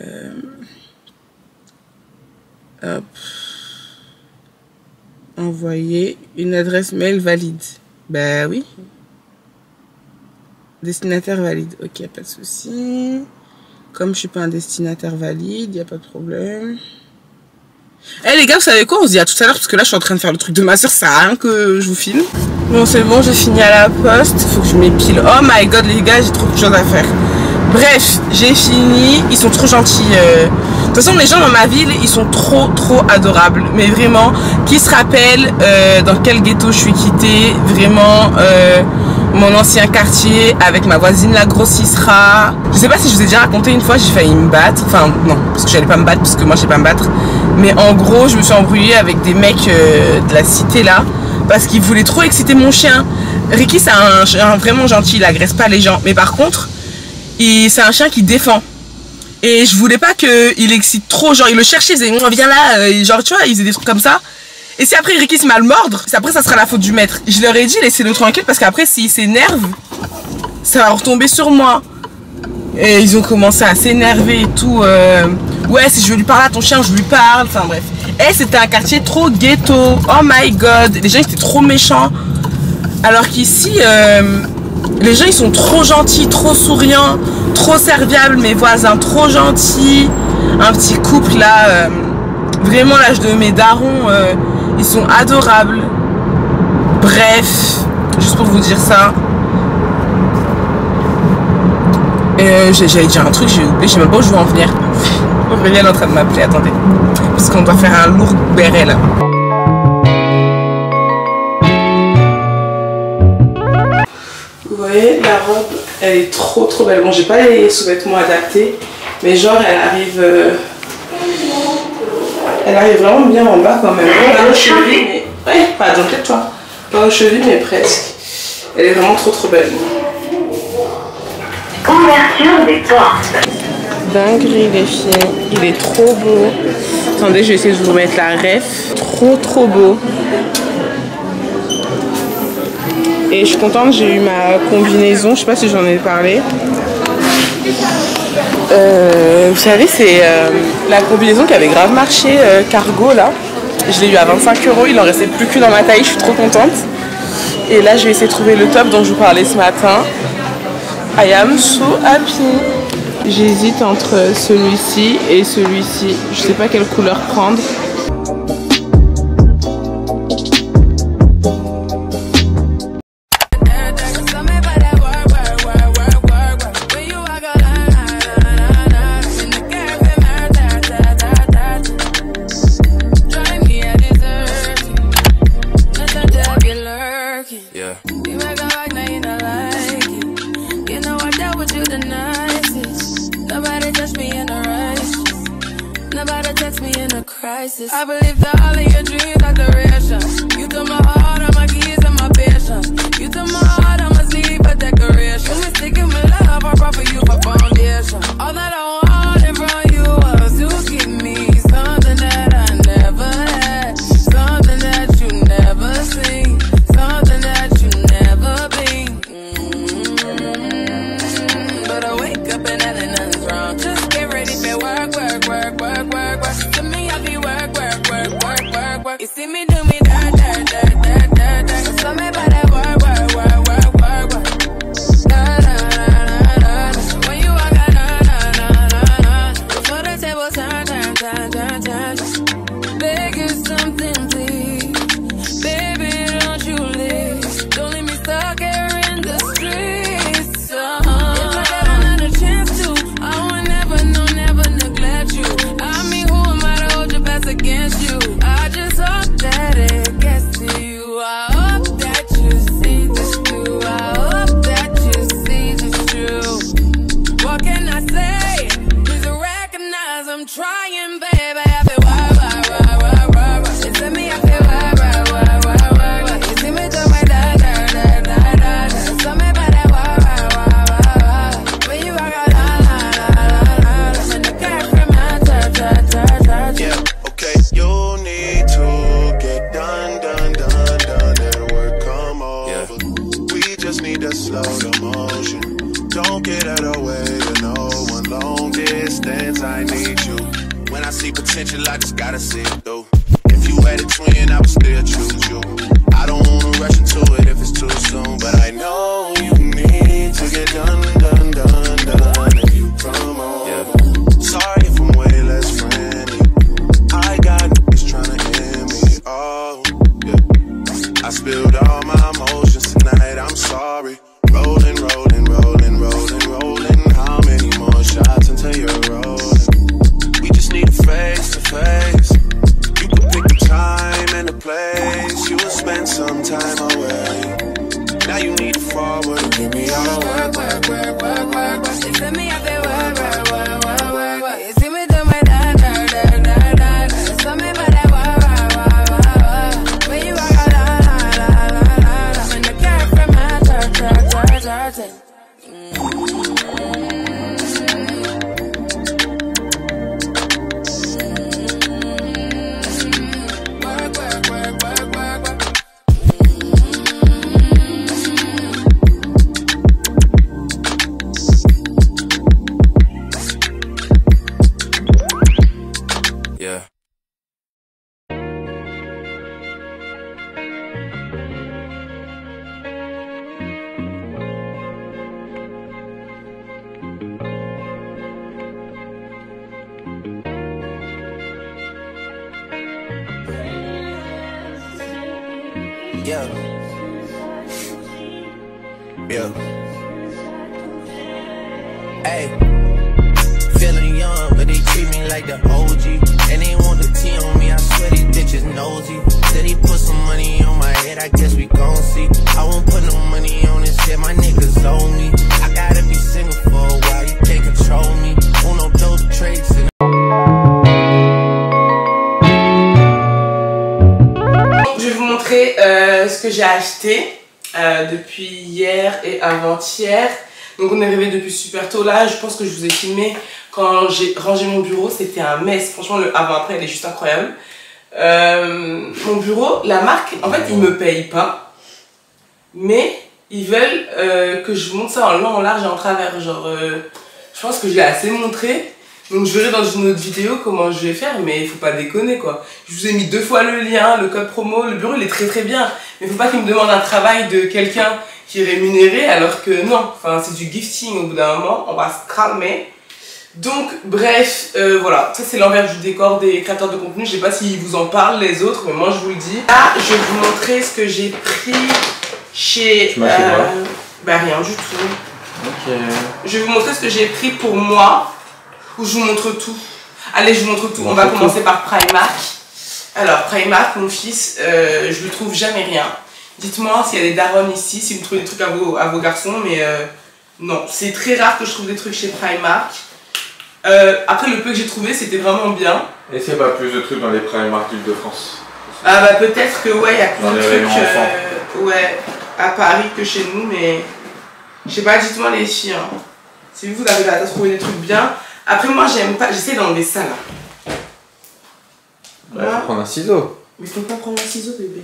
Hop. Envoyer une adresse mail valide. Ben oui. Destinataire valide. Ok, pas de souci. Comme je suis pas un destinataire valide, y a pas de problème. Eh les gars, vous savez quoi? On se dit à tout à l'heure parce que là je suis en train de faire le truc de ma soeur, ça sert à rien que je vous filme. Bon, c'est bon, j'ai fini à la poste. Faut que je m'épile. Oh my god, les gars, j'ai trop de choses à faire. Bref, j'ai fini. Ils sont trop gentils. De toute façon, les gens dans ma ville, ils sont trop adorables. Mais vraiment, qui se rappelle dans quel ghetto je suis quittée? Vraiment, mon ancien quartier avec ma voisine la grossissera. Je sais pas si je vous ai déjà raconté une fois, j'ai failli me battre. Enfin, non, parce que j'allais pas me battre, parce que moi, je sais pas me battre. Mais en gros, je me suis embrouillée avec des mecs de la cité là. Parce qu'ils voulaient trop exciter mon chien. Ricky, c'est un vraiment gentil, il agresse pas les gens. Mais par contre, c'est un chien qui défend. Et je voulais pas qu'il excite trop, genre il le cherchait, il faisait viens là, genre tu vois, il faisait des trucs comme ça. Et si après Ricky se met à le mordre, après ça sera la faute du maître. Je leur ai dit laissez-le tranquille parce qu'après s'il s'énerve, ça va retomber sur moi. Et ils ont commencé à s'énerver et tout. Ouais, si je veux lui parler à ton chien, je lui parle. Enfin bref. Et c'était un quartier trop ghetto. Oh my god. Les gens étaient trop méchants. Alors qu'ici, les gens ils sont trop gentils, trop souriants, trop serviables. Mes voisins trop gentils. Un petit couple là, vraiment l'âge de mes darons, ils sont adorables. Bref, juste pour vous dire ça. J'allais dire un truc, j'ai oublié, je sais même pas où je veux en venir. Aurélien est en train de m'appeler, attendez. Parce qu'on doit faire un lourd béret là. Vous voyez, la robe, elle est trop belle. Bon, j'ai pas les sous-vêtements adaptés, mais genre elle arrive vraiment bien en bas quand même. Pas aux chevilles, mais... Ouais, pardon, peut-être toi. Pas aux chevilles, mais presque. Elle est vraiment trop belle. Ouverture des portes. Dinguerie les filles, il est trop beau. Attendez, je vais essayer de vous mettre la ref. Trop beau. Et je suis contente, j'ai eu ma combinaison, je sais pas si j'en ai parlé. Vous savez, c'est la combinaison qui avait grave marché, cargo là. Je l'ai eu à 25 €, il en restait plus qu'une dans ma taille, je suis trop contente. Et là, je vais essayer de trouver le top dont je vous parlais ce matin. I am so happy. J'hésite entre celui-ci et celui-ci. Je sais pas quelle couleur prendre. I believe that all of your dreams are duration. You took my heart, all my keys and my patience. You took my heart, I must leave a decoration. You mistaken my love, I brought for you for foundation. All that I wanted from you was to give me something that I never had, something that you never seen, something that you never been. But I wake up and nothing's wrong. Just get ready for work. To me, I be work. You see me do me that. So me by that work. When you walk out, before the table turn. Beg you something, please. Baby, don't you leave. Don't leave me stuck here in the streets. If I got another chance to, I would never neglect you. I mean, who am I to hold your best against you? I just hope that it gets to you. I hope that you see this through. I hope that you see this true. What can I say? Please recognize I'm trying, baby. I feel work. It's in me, I feel work. You see me do my da. So me by that work. When you walk out, when the cash from my touch. Yeah, okay, you need to get done, and work come over. Yeah. We just need to slow the motion. Don't get out of the way, you know, one long distance, I need you. When I see potential, I just gotta see it through. If you had a twin, I would still choose you. I don't wanna rush into it if it's too soon, but I know you need to get done, and you come on. Yeah. Sorry if I'm way less friendly. I got niggas tryna end me, oh, yeah. I spilled all my emotions tonight, I'm sorry. Rolling. How many more shots until you're rolling? We just need a face to face. You can pick the time and the place. You will spend some time away. Now you need to forward and give me all the work. You see me, I feel work. You see me do my da. So me by that work. When you walk out, when the cash from my touch. Yeah. Yeah. Hey. Feeling young, but they treat me like the OG. And they want the T on me, I swear these bitches nosy. Said he put some money on my head, I guess we gon' see. I won't put no money on this shit, my niggas owe me. I gotta be single for a while, you can't control me. Uno, those traits and je vais vous montrer ce que j'ai acheté depuis hier et avant-hier. Donc on est arrivé depuis super tôt là. Je pense que je vous ai filmé quand j'ai rangé mon bureau. C'était un mess. Franchement le avant-après elle est juste incroyable. Mon bureau, la marque, en fait ils me payent pas. Mais ils veulent que je vous montre ça en long, en large et en travers. Genre je pense que je l'ai assez montré. Donc je verrai dans une autre vidéo comment je vais faire, mais il faut pas déconner quoi. Je vous ai mis 2 fois le lien, le code promo, le bureau il est très bien. Mais faut pas qu'il me demande un travail de quelqu'un qui est rémunéré alors que non. Enfin c'est du gifting au bout d'un moment, on va se calmer. Donc bref, voilà, ça c'est l'envers du décor des créateurs de contenu. Je sais pas s'ils vous en parlent les autres, mais moi je vous le dis. Là je vais vous montrer ce que j'ai pris chez... bah rien du tout. Ok. Je vais vous montrer ce que j'ai pris pour moi. Ou je vous montre tout. Allez, je vous montre tout. On va commencer par Primark. Alors, Primark, mon fils, je lui trouve jamais rien. Dites-moi s'il y a des darons ici, si vous trouvez des trucs à vos garçons, mais non. C'est très rare que je trouve des trucs chez Primark. Après, le peu que j'ai trouvé, c'était vraiment bien. Est-ce qu'il n'y a pas plus de trucs dans les Primark d'Île-de-France? Ah bah peut-être que ouais, il y a plus de trucs ouais, à Paris que chez nous, mais je sais pas, dites-moi les filles. Hein. Si vous arrivez à trouver des trucs bien. Après moi j'aime pas, j'essaie d'enlever ça là. Bah, faut prendre un ciseau. Mais faut pas prendre un ciseau bébé.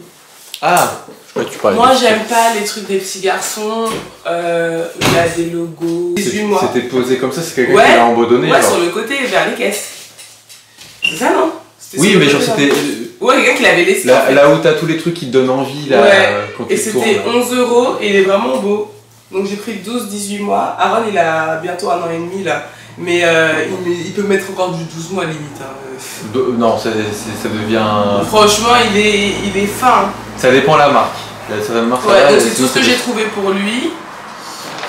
Ah, je crois que tu parlais. Moi j'aime pas les trucs des petits garçons, il y a des logos. C'était posé comme ça, c'est quelqu'un qui l'a embodonné. Ouais, sur le côté vers les caisses. C'est ça non? Oui mais genre c'était... Ouais, quelqu'un qui l'avait laissé. Là où t'as tous les trucs qui te donnent envie là. Ouais, quand et c'était 11 € et il est vraiment beau. Donc j'ai pris 12-18 mois. Aaron il a bientôt 1 an et demi là. Mais il peut mettre encore du 12 mois limite. Hein. Non, ça devient... Franchement, il est fin. Ça dépend de la marque. Il y a certaines marques. Ouais, donc c'est tout ce que j'ai trouvé pour lui.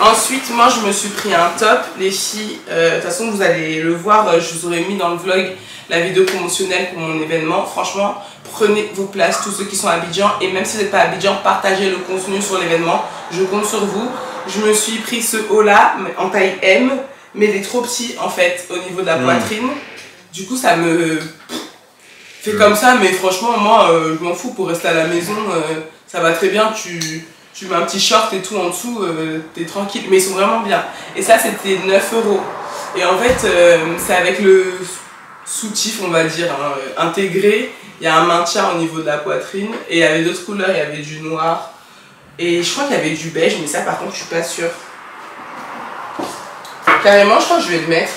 Ensuite, moi je me suis pris un top. Les filles, de toute façon vous allez le voir, je vous aurais mis dans le vlog la vidéo promotionnelle pour mon événement. Franchement, prenez vos places, tous ceux qui sont à Abidjan. Et même si vous n'êtes pas à Abidjan, partagez le contenu sur l'événement. Je compte sur vous. Je me suis pris ce haut là en taille M. Mais il est trop petit en fait au niveau de la poitrine. Du coup ça me fait comme ça, mais franchement moi je m'en fous pour rester à la maison, ça va très bien, tu mets un petit short et tout en dessous, t'es tranquille, mais ils sont vraiment bien. Et ça c'était 9 €. Et en fait c'est avec le soutif on va dire, hein, intégré, il y a un maintien au niveau de la poitrine, et il y avait d'autres couleurs, il y avait du noir, et je crois qu'il y avait du beige, mais ça par contre je suis pas sûre. Carrément, je crois que je vais le mettre.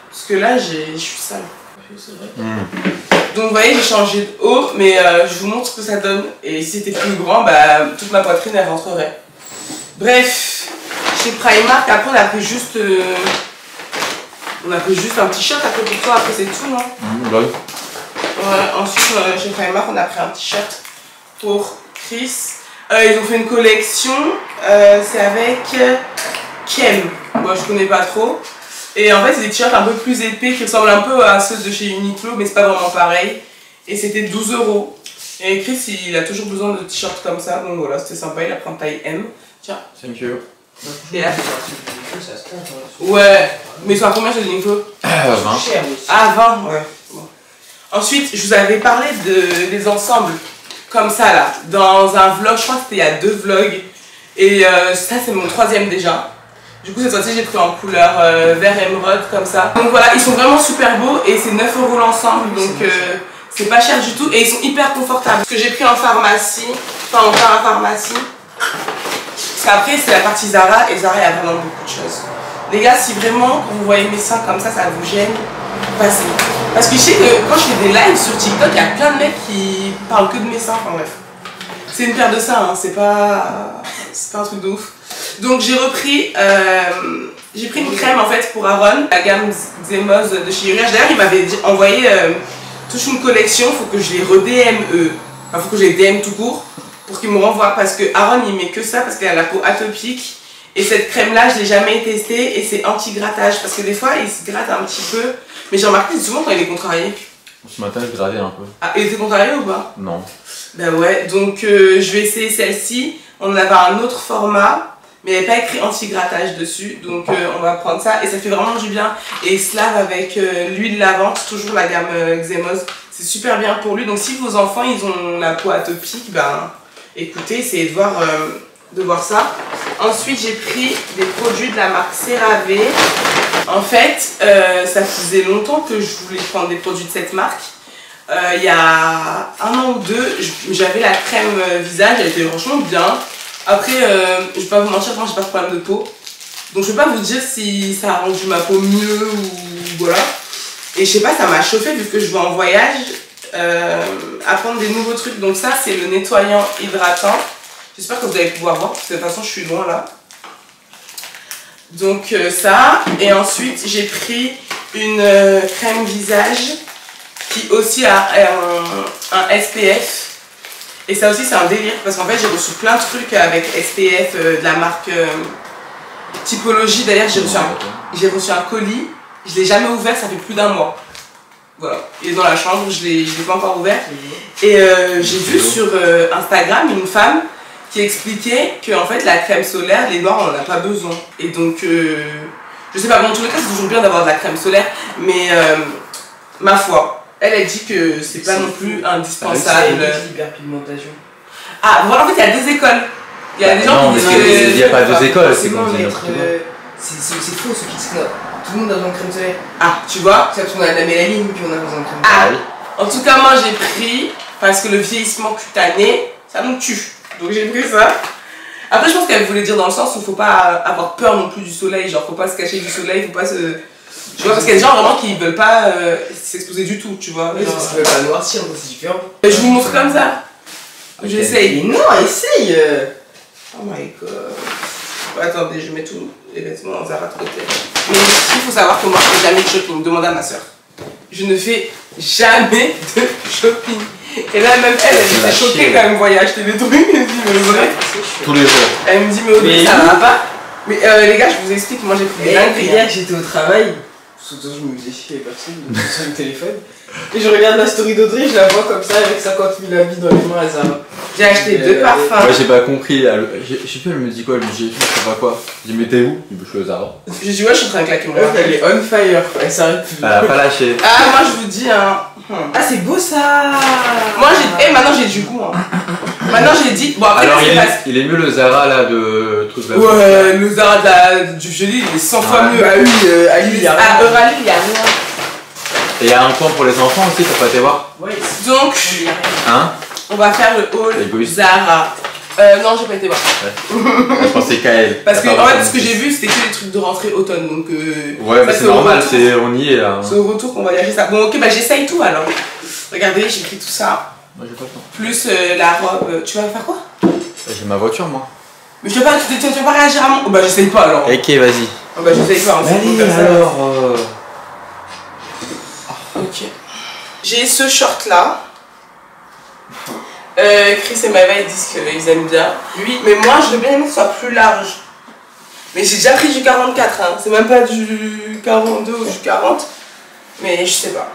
Parce que là, je suis sale. Donc, vous voyez, j'ai changé de haut, mais je vous montre ce que ça donne. Et si c'était plus grand, bah, toute ma poitrine, elle rentrerait. Bref, chez Primark, après, on a pris juste un t-shirt après pour toi, après c'est tout, non? Ouais. Ensuite, chez Primark, on a pris un t-shirt pour Chris. Ils ont fait une collection, c'est avec... Kem, moi je connais pas trop. Et en fait c'est des t-shirts un peu plus épais qui ressemblent un peu à ceux de chez Uniqlo, mais c'est pas vraiment pareil. Et c'était 12 €. Et Chris il a toujours besoin de t-shirts comme ça, donc voilà, c'était sympa, il a pris en taille M. Tiens. Thank you. Et là, ouais, mais ils sont à combien chez Uniqlo? 20. Ah 20, ouais. Bon. Ensuite je vous avais parlé des ensembles comme ça là, dans un vlog, je crois que c'était il y a 2 vlogs. Et ça c'est mon 3e déjà. Du coup cette fois-ci j'ai pris en couleur vert émeraude comme ça. Donc voilà, ils sont vraiment super beaux et c'est 9 € l'ensemble, donc c'est pas cher du tout et ils sont hyper confortables. Ce que j'ai pris en pharmacie, enfin en pharmacie, parce qu'après c'est la partie Zara et Zara il y a vraiment beaucoup de choses. Les gars, si vraiment vous voyez mes seins comme ça vous gêne, passez. Parce que je sais que quand je fais des lives sur TikTok, il y a plein de mecs qui parlent que de mes seins, enfin bref. C'est une paire de seins, hein, c'est pas un truc de ouf. Donc j'ai repris, j'ai pris une crème en fait pour Aaron, la gamme Xemos de chez Uriage. D'ailleurs il m'avait envoyé toute une collection, faut que je les re-DM eux. Enfin, faut que j'ai DM tout court pour qu'il me renvoie. Parce que Aaron, il met que ça parce qu'il a la peau atopique. Et cette crème-là, je l'ai jamais testée et c'est anti-grattage. Parce que des fois, il se gratte un petit peu. Mais j'ai remarqué souvent quand il est contrarié. Ce matin, je grattais un peu. Ah, il était contrarié ou pas? Non. Bah ouais, donc je vais essayer celle-ci. On en avait un autre format, mais il n'y avait pas écrit anti-grattage dessus. Donc on va prendre ça et ça fait vraiment du bien. Et il se lave avec l'huile lavante, toujours la gamme Xémose. C'est super bien pour lui. Donc si vos enfants ils ont la peau atopique, ben écoutez, essayez de voir ça. Ensuite j'ai pris des produits de la marque CeraVe. En fait, ça faisait longtemps que je voulais prendre des produits de cette marque. Il y a 1 an ou 2, j'avais la crème visage, elle était franchement bien. Après, je vais pas vous mentir, moi j'ai pas de problème de peau. Donc je peux pas vous dire si ça a rendu ma peau mieux ou voilà. Et je sais pas, ça m'a chauffé vu que je vais en voyage apprendre des nouveaux trucs. Donc ça c'est le nettoyant hydratant. J'espère que vous allez pouvoir voir parce que de toute façon je suis loin là. Donc ça, et ensuite j'ai pris une crème visage qui aussi a un SPF. Et ça aussi c'est un délire parce qu'en fait j'ai reçu plein de trucs avec SPF de la marque Typologie. D'ailleurs j'ai reçu un colis, je l'ai jamais ouvert, ça fait plus d'1 mois. Voilà, il est dans la chambre, je l'ai pas encore ouvert. Et j'ai vu sur Instagram une femme qui expliquait que en fait la crème solaire, les noirs on en a pas besoin. Et donc je sais pas, bon, en tous les cas c'est toujours bien d'avoir de la crème solaire, mais ma foi, elle dit que c'est pas non plus indispensable. L'hyperpigmentation. Ah voilà, en fait il y a 2 écoles. Il y a des gens qui disent que il n'y a pas 2 écoles, c'est comme c'est faux ce qui se là. Tout le monde a besoin de crème solaire. Ah, tu vois, c'est parce qu'on a de la mélanine puis on a besoin de crème solaire. Ah, en tout cas moi j'ai pris parce que le vieillissement cutané ça me tue. Donc j'ai pris ça. Après je pense qu'elle voulait dire dans le sens où faut pas avoir peur non plus du soleil, genre faut pas se cacher du soleil, faut pas se... Tu vois, parce qu'il y a des gens vraiment qui veulent pas s'exposer du tout, tu vois. Oui, parce qu'ils veulent pas noircir, donc c'est différent. Je vous montre comme ça. Okay. J'essaye. Non, essaye. Oh my god. Attendez, je mets tous les vêtements dans Zara de côté. Mais il faut savoir que moi je fais jamais de shopping, demandez à ma soeur. Je ne fais jamais de shopping. Et là même elle était choquée quand elle me voyait acheter des trucs. Elle me dit mais Audrey, tous les jours. Elle me dit mais Audrey ça va pas. Mais les gars je vous explique, moi j'ai pris des dingueries. Hier j'étais au travail. Surtout je me faisais chier avec personne, donc sur le téléphone. Et je regarde la story d'Audrey, je la vois comme ça avec 50 000 habits dans les mains à Zara. J'ai acheté 2 parfums. Ouais, j'ai pas compris. Je sais plus, elle me dit quoi, elle me dit je sais pas quoi. Je dis mais t'es où? Je suis au Zara. Je dis ouais, je suis en train de claquer mon meuf, elle est on fire, elle s'arrête plus. Elle a pas lâché. Ah, moi je vous dis hein. Ah, c'est beau ça. Moi j'ai. Maintenant j'ai du goût hein. Maintenant j'ai dit. Bon après, alors il est mieux le Zara là de truc là. Ouais, le Zara du Jolie il est 100 fois mieux. Ah oui, à Lille, il y a rien. À Euralie il y a rien. Et il y a un coin pour les enfants aussi, t'as pas été voir? Oui. Donc, hein, on va faire le haul Zara. Non, j'ai pas été voir. Ouais. Je pensais Kael. Parce que en fait, ce que j'ai vu, c'était que les trucs de rentrée automne. Donc, ouais, bah c'est normal, on y est là. C'est au retour qu'on va y acheter ça. Bon, ok, bah j'essaye tout alors. Regardez, j'ai pris tout ça. Moi j'ai pas le temps. Plus la robe. Tu vas faire quoi? J'ai ma voiture moi. Mais tu vas pas réagir à mon. Oh, bah j'essaye pas alors. Ok, vas-y. Oh, bah j'essaye pas. Allez alors. Ok. J'ai ce short là. Chris et Maëva ils disent qu'ils aiment bien. Oui. Mais moi je veux bien que ce soit plus large. Mais j'ai déjà pris du 44, hein. C'est même pas du 42 ou du 40. Mais je sais pas.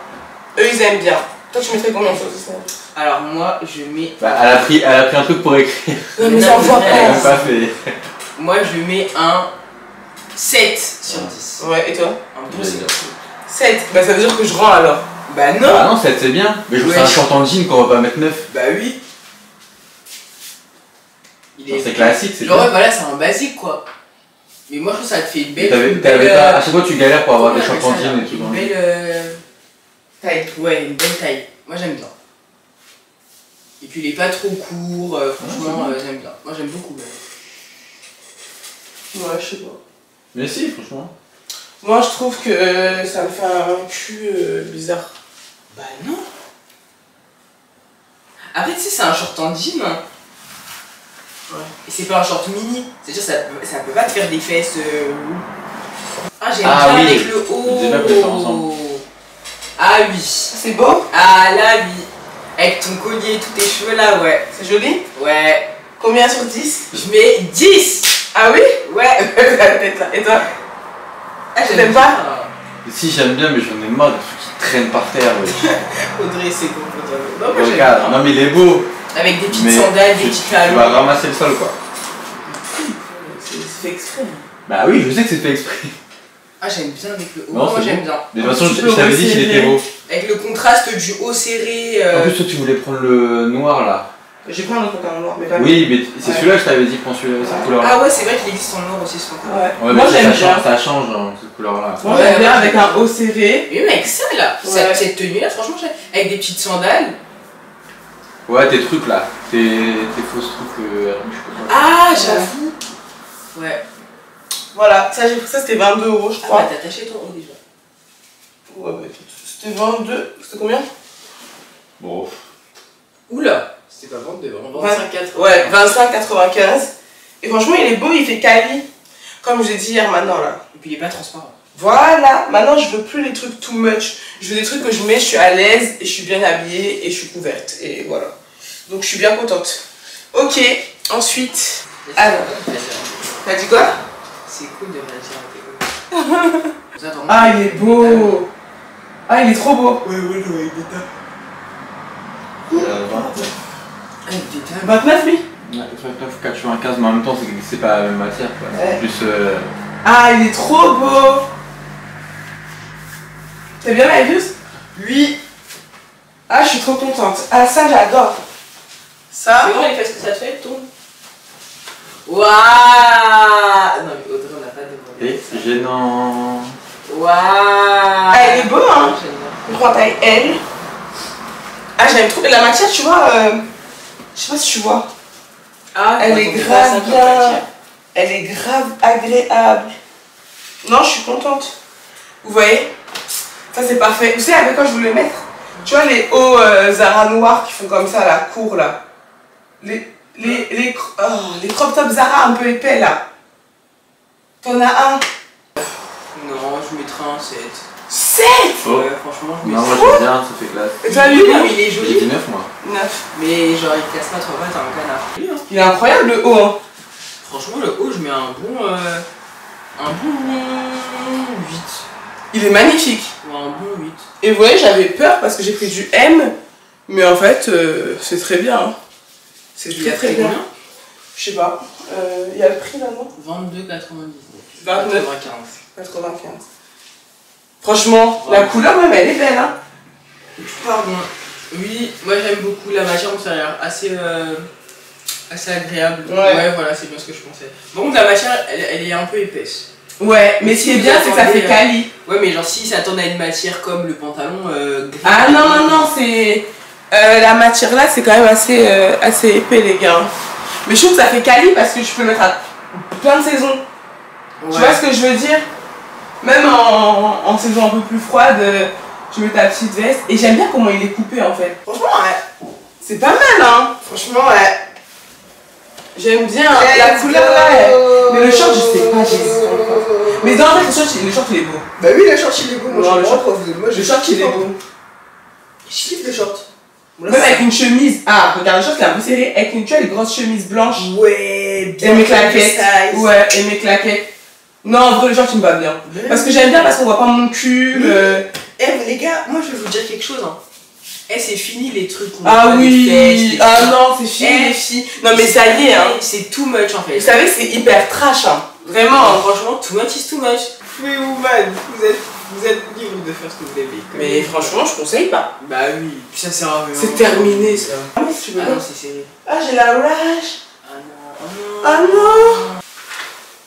Eux ils aiment bien. Toi tu mettrais combien de choses? Alors moi je mets. Bah, elle a pris un truc pour écrire. Non mais j'en vois Elle a même pas fait. Moi je mets un 7 sur 10. Ouais, et toi? Un bon 7. Bah ça veut dire que je rends alors. Bah non. Bah non, 7 c'est bien. Mais je trouve que c'est un short en jean qu'on va pas mettre 9. Bah oui. C'est classique, c'est genre, ouais, voilà, c'est un basique quoi. Mais moi je trouve que ça te fait une belle. À chaque fois tu galères pour avoir des shorts en jean et tout. Une belle taille. Ouais, une belle taille. Moi j'aime bien. Et puis il est pas trop court, franchement j'aime bien. Moi j'aime beaucoup. Ouais, je sais pas. Mais si, franchement. Moi je trouve que ça me fait un cul bizarre. Bah non. Après tu sais c'est un short en jean. Ouais. Et c'est pas un short mini. C'est-à-dire ça peut pas te faire des fesses. Ah j'aime bien oui. avec le haut. Ah oui. C'est beau? Ah là oui. Avec ton collier, tous tes cheveux là, ouais. C'est joli? Ouais. Combien sur 10? Je mets 10. Ah oui? Ouais. Peut-être là. Et toi? Ah, T'aimes pas? Si, j'aime bien, mais j'en ai marre des trucs qui traînent par terre. Audrey, c'est bon pour toi. Non, moi, j'aime Regarde, bien. non mais il est beau. Avec des petites Mais sandales, des petits tu vas talons. ramasser le sol quoi. C'est fait exprès. Bah oui, je sais que c'est fait exprès. Ah, j'aime bien avec le haut. Non, Moi, c'est j'aime bon. bien. De toute façon, Tu je peux t'avais dit qu'il resserrer. était beau. Avec le contraste du haut serré. En plus, toi tu voulais prendre le noir là. J'ai pris un autre pantalon noir, mais pas Oui, mais c'est Ouais. celui-là que je t'avais dit, prends celui-là, cette couleur là. Ah ouais, c'est vrai qu'il existe en noir aussi ce pantalon. Ouais. Ouais, Moi mais j'aime ça bien. change, ça change hein, cette couleur là. Moi Ouais, j'aime bien moi, avec j'aime un haut serré. Mais mec, ça là, Ouais. cette tenue là, franchement, avec des petites sandales. Ouais, tes trucs là, tes fausses trucs. Je sais pas quoi. Ah, j'avoue. Ouais. Voilà, ça j'ai pris ça, c'était 22 € je Ah, crois. bah t'as attaché ton haut déjà. Ouais, bah, c'était 22. C'était combien? Bon. Oula, c'était pas 22, vraiment 25,80. Ouais, 25,95. Et franchement, il est beau, il fait quali. Comme j'ai dit hier maintenant là. Et puis il est pas transparent. Voilà, maintenant je veux plus les trucs too much. Je veux des trucs que je mets, je suis à l'aise et je suis bien habillée et je suis couverte. Et voilà. Donc je suis bien contente. Ok, ensuite. Alors, t'as dit quoi? C'est cool de réagir à tes hauts. Ah, il est beau. Ah, il est trop beau. Ouais, il est détail. Ah, il est détail. 29 lui. 95, mais en même temps, c'est pas la même matière quoi. Ouais. En plus. Ah, il est trop beau. T'aimes bien la vieuse? Oui. Ah, je suis trop contente. Ah, ça, j'adore. Ça. C'est bon, les fesses que ça te fait, tourne. Waouh. Non, mais Audrey, on n'a pas demandé. Et gênant. Waouh. Ah, il est beau, hein. J'aime bien. Je prends taille L. Ah, j'aime trop. La matière, tu vois, je sais pas si tu vois. Ah, Elle est grave bien. Elle est grave agréable. Non, je suis contente. Vous voyez? Ça, c'est parfait. Vous savez avec quoi je voulais mettre? Tu vois les hauts Zara noirs qui font comme ça, la cour là. Les crop top Zara un peu épais là. T'en as un? Non, je mettrai un 7. 7? Oh. Ouais, franchement, je Non, mettrai moi j'aime bien, ça fait classe. Et toi, lui? Non, il est J'ai joli. dit 9 moi. 9. Mais genre, il casse pas trop mal, t'as un canard. Oui, hein. Il est incroyable le haut, hein. Franchement, le haut, je mets un bon 8. Il est magnifique. Ou un bon 8. Et vous voyez, j'avais peur parce que j'ai pris du M. Mais en fait, c'est très bien. Hein. C'est Il a très pris bien. combien? Je sais pas. Il y a le prix là, non? 22,99. 29. 95. 95. Franchement, la couleur même, elle est belle, hein. Pardon. Oui, moi j'aime beaucoup la matière antérieure. Assez agréable. Ouais. Voilà, c'est bien ce que je pensais. Par contre, la matière, elle est un peu épaisse. Ouais, mais ce qui est bien, c'est que ça fait quali. Ouais, mais genre, si ça s'attendait à une matière comme le pantalon gris. Ah non, non, non, c'est... la matière là, c'est quand même assez épais, les gars. Mais je trouve que ça fait quali parce que tu peux le mettre à plein de saisons. Ouais. Tu vois ce que je veux dire? Même en saison un peu plus froide, tu mets ta petite veste. Et j'aime bien comment il est coupé en fait. Franchement, ouais. C'est pas mal, hein. Franchement, ouais. J'aime bien la couleur là. Mais le short, je sais pas, j'hésite encore. Mais dans le short, il est beau. Bah oui, le short il est beau. Non, le short, le short, il est beau. Je kiffe le short. Même avec une chemise. Ah, regarde, le short, il est un peu serré. Avec une, tu vois, les grosses chemises blanches. Ouais, Et mes claquettes. Ouais, et mes claquettes. Non, en vrai, le short, il me va bien. Parce que j'aime bien parce qu'on voit pas mon cul. Eh, les gars, moi je vais vous dire quelque chose. Hein. Eh, c'est fini les trucs. Ah oui. Ah non, c'est fini Eh, les filles. Non, mais ça y est, hein. C'est too much en fait. Vous savez, c'est hyper trash, hein. Vraiment. Non, franchement, too much is too much. Free woman, vous êtes libre de faire ce que vous voulez. Mais franchement, je conseille pas. Bah oui, puis ça sert à rien. C'est terminé, ça. Ah, mais tu veux Ah pas. non, c'est serré. Ah, j'ai la rage. Ah non, Ah non.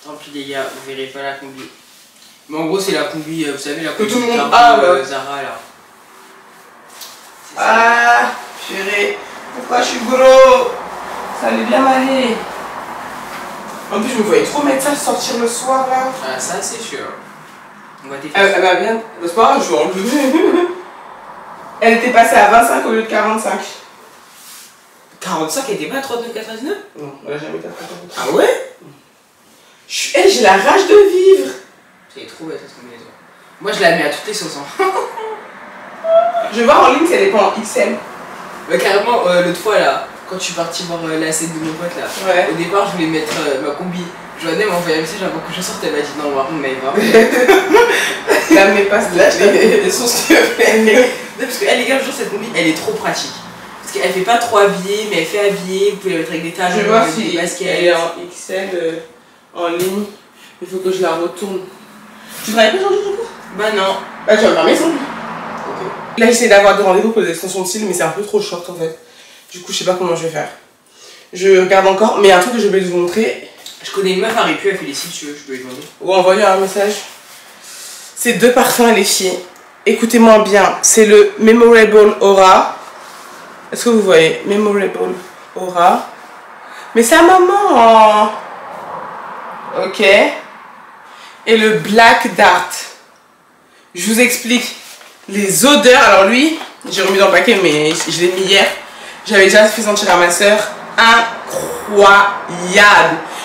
Tant pis les gars, vous verrez pas la combi. Mais en gros, c'est la combi, vous savez, la Que combi tout le monde Cargo, a, là. Zara là. C'est ça. Ah, purée. Pourquoi je suis gros? Ça allait bien m'aller. En plus, je me voyais trop mettre ça, sortir le soir, là. Ah, ça c'est sûr. On va Elle va bien. C'est pas grave, je vais enlever. Elle était passée à 25 au lieu de 45. 45, elle était pas à 39,99? Non, elle a jamais été à 45. Ah ouais? J'ai la rage de vivre. C'est trop bête cette combinaison. Moi je la mets à toutes les sauces. Hein. Je vais voir en ligne si elle est pas en XL. Bah, carrément, l'autre fois là, quand je suis partie voir la scène de mon pote là, Ouais. au départ je voulais mettre ma combi. Joanne m'a envoyé un message avant que je sorte, elle m'a dit non, mais vraiment. La mets pas s'il te plaît. Des sources, s'il te plaît. Parce que les gars, je jure, cette combi elle est trop pratique. Parce qu'elle fait pas trop habillée, mais elle fait habillée. Vous pouvez la mettre avec des talons, Je vais voir avec si des baskets. elle est en XL en ligne. Il faut que je la retourne. Tu travailles pas aujourd'hui du coup? Bah non. Bah tu vas à ma maison. Ok. Là j'essaie d'avoir des rendez-vous pour les extensions de cils, mais c'est un peu trop short en fait. Du coup je sais pas comment je vais faire. Je regarde encore, mais un truc que je vais vous montrer. Je connais une meuf à Répu, elle fait les cils, tu veux, je peux lui demander. Ou envoyer un message. C'est 2 parfums les filles. Écoutez-moi bien, c'est le Memorable Aura. Est-ce que vous voyez? Memorable Aura. Mais c'est un moment. Ok. Et le Black Dart. Je vous explique les odeurs. Alors lui, j'ai remis dans le paquet, mais je l'ai mis hier. J'avais déjà fait sentir à ma soeur. Incroyable.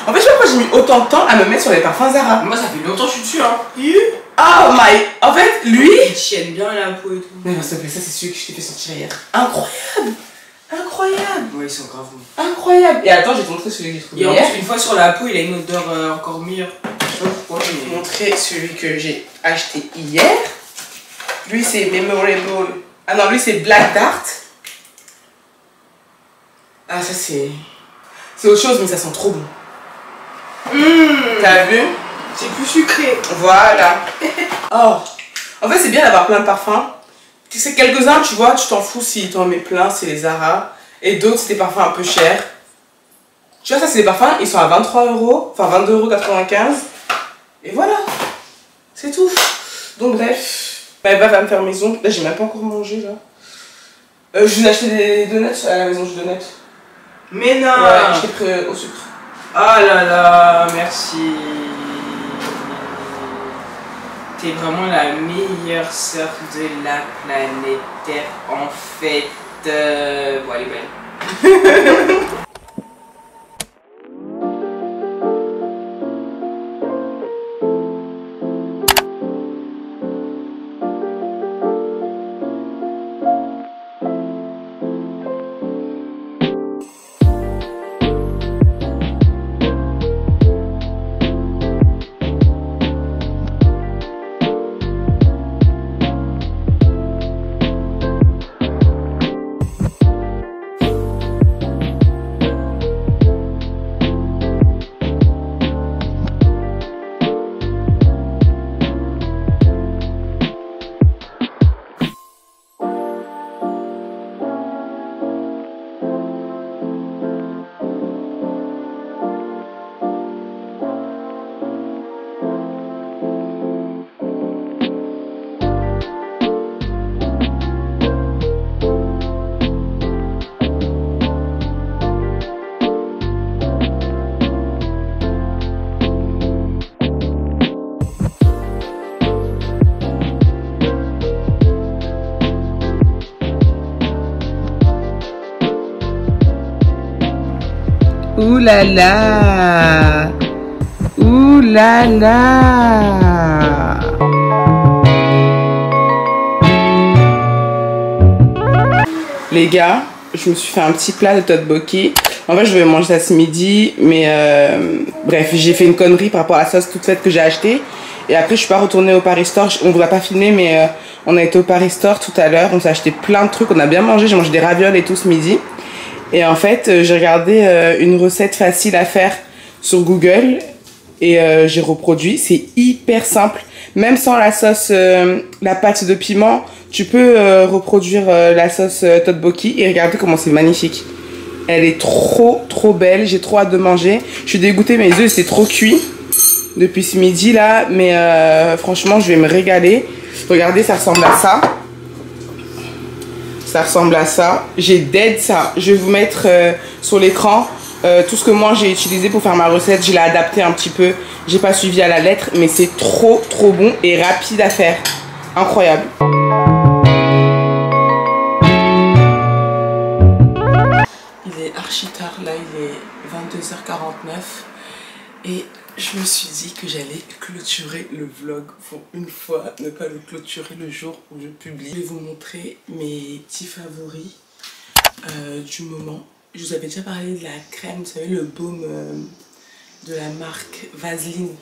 En fait, je sais pas pourquoi j'ai mis autant de temps à me mettre sur les parfums Zara. Moi, ça fait longtemps que je suis dessus, hein. Oh my. En fait, lui. Il tienne bien la peau et tout. Mais s'il te plaît, ça c'est celui que je t'ai fait sentir hier. Incroyable. Incroyable. Ouais, ils sont grave bons. Incroyable. Et attends, je vais te montrer celui que j'ai trouvé Et en hier. plus, une fois sur la peau, il a une odeur encore meilleure. Je sais pas pourquoi, Je vais te mais. montrer celui que j'ai acheté hier. Lui, c'est Memorable. Ah non, lui, c'est Black Dart. Ah, ça, c'est. C'est autre chose, mais ça sent trop bon. T'as vu? C'est plus sucré. Voilà. Oh. En fait, c'est bien d'avoir plein de parfums. Tu sais, quelques-uns, tu vois, tu t'en fous si t'en mets plein, c'est les Zara. Et d'autres, c'est des parfums un peu chers. Tu vois, ça, c'est des parfums, ils sont à 23 €. Enfin, 22,95 €. Et voilà. C'est tout. Donc, bref. Bah, Eva va me faire maison. Là, j'ai même pas encore mangé, là. Je vous ai acheté des donuts à la maison du donut. Mais non. Ouais, je t'ai pris au sucre. Ah là là, merci. T'es vraiment la meilleure sœur de la planète Terre, en fait. Bon, elle est belle. Ouh là là. Ouh là là. Les gars, je me suis fait un petit plat de tteokbokki. En fait, je vais manger ça ce midi, mais bref, j'ai fait une connerie par rapport à la sauce toute faite que j'ai achetée. Et après, je suis pas retournée au Paris Store. On vous a pas filmé, mais on a été au Paris Store tout à l'heure. On s'est acheté plein de trucs. On a bien mangé. J'ai mangé des ravioles et tout ce midi. Et en fait, j'ai regardé une recette facile à faire sur Google et j'ai reproduit. C'est hyper simple. Même sans la sauce, la pâte de piment, tu peux reproduire la sauce tteokbokki et regardez comment c'est magnifique. Elle est trop belle. J'ai trop hâte de manger. Je suis dégoûtée, mes œufs c'est trop cuit depuis ce midi là. Mais franchement, je vais me régaler. Regardez, ça ressemble à ça. Ça ressemble à ça. J'ai dead ça. Je vais vous mettre sur l'écran tout ce que moi j'ai utilisé pour faire ma recette. Je l'ai adapté un petit peu. J'ai pas suivi à la lettre, mais c'est trop bon et rapide à faire. Incroyable. Il est archi tard là, il est 22h49 et je me suis dit que j'allais clôturer le vlog pour une fois, ne pas le clôturer le jour où je publie. Je vais vous montrer mes petits favoris. du moment. Je vous avais déjà parlé de la crème, vous savez, le baume de la marque Vaseline.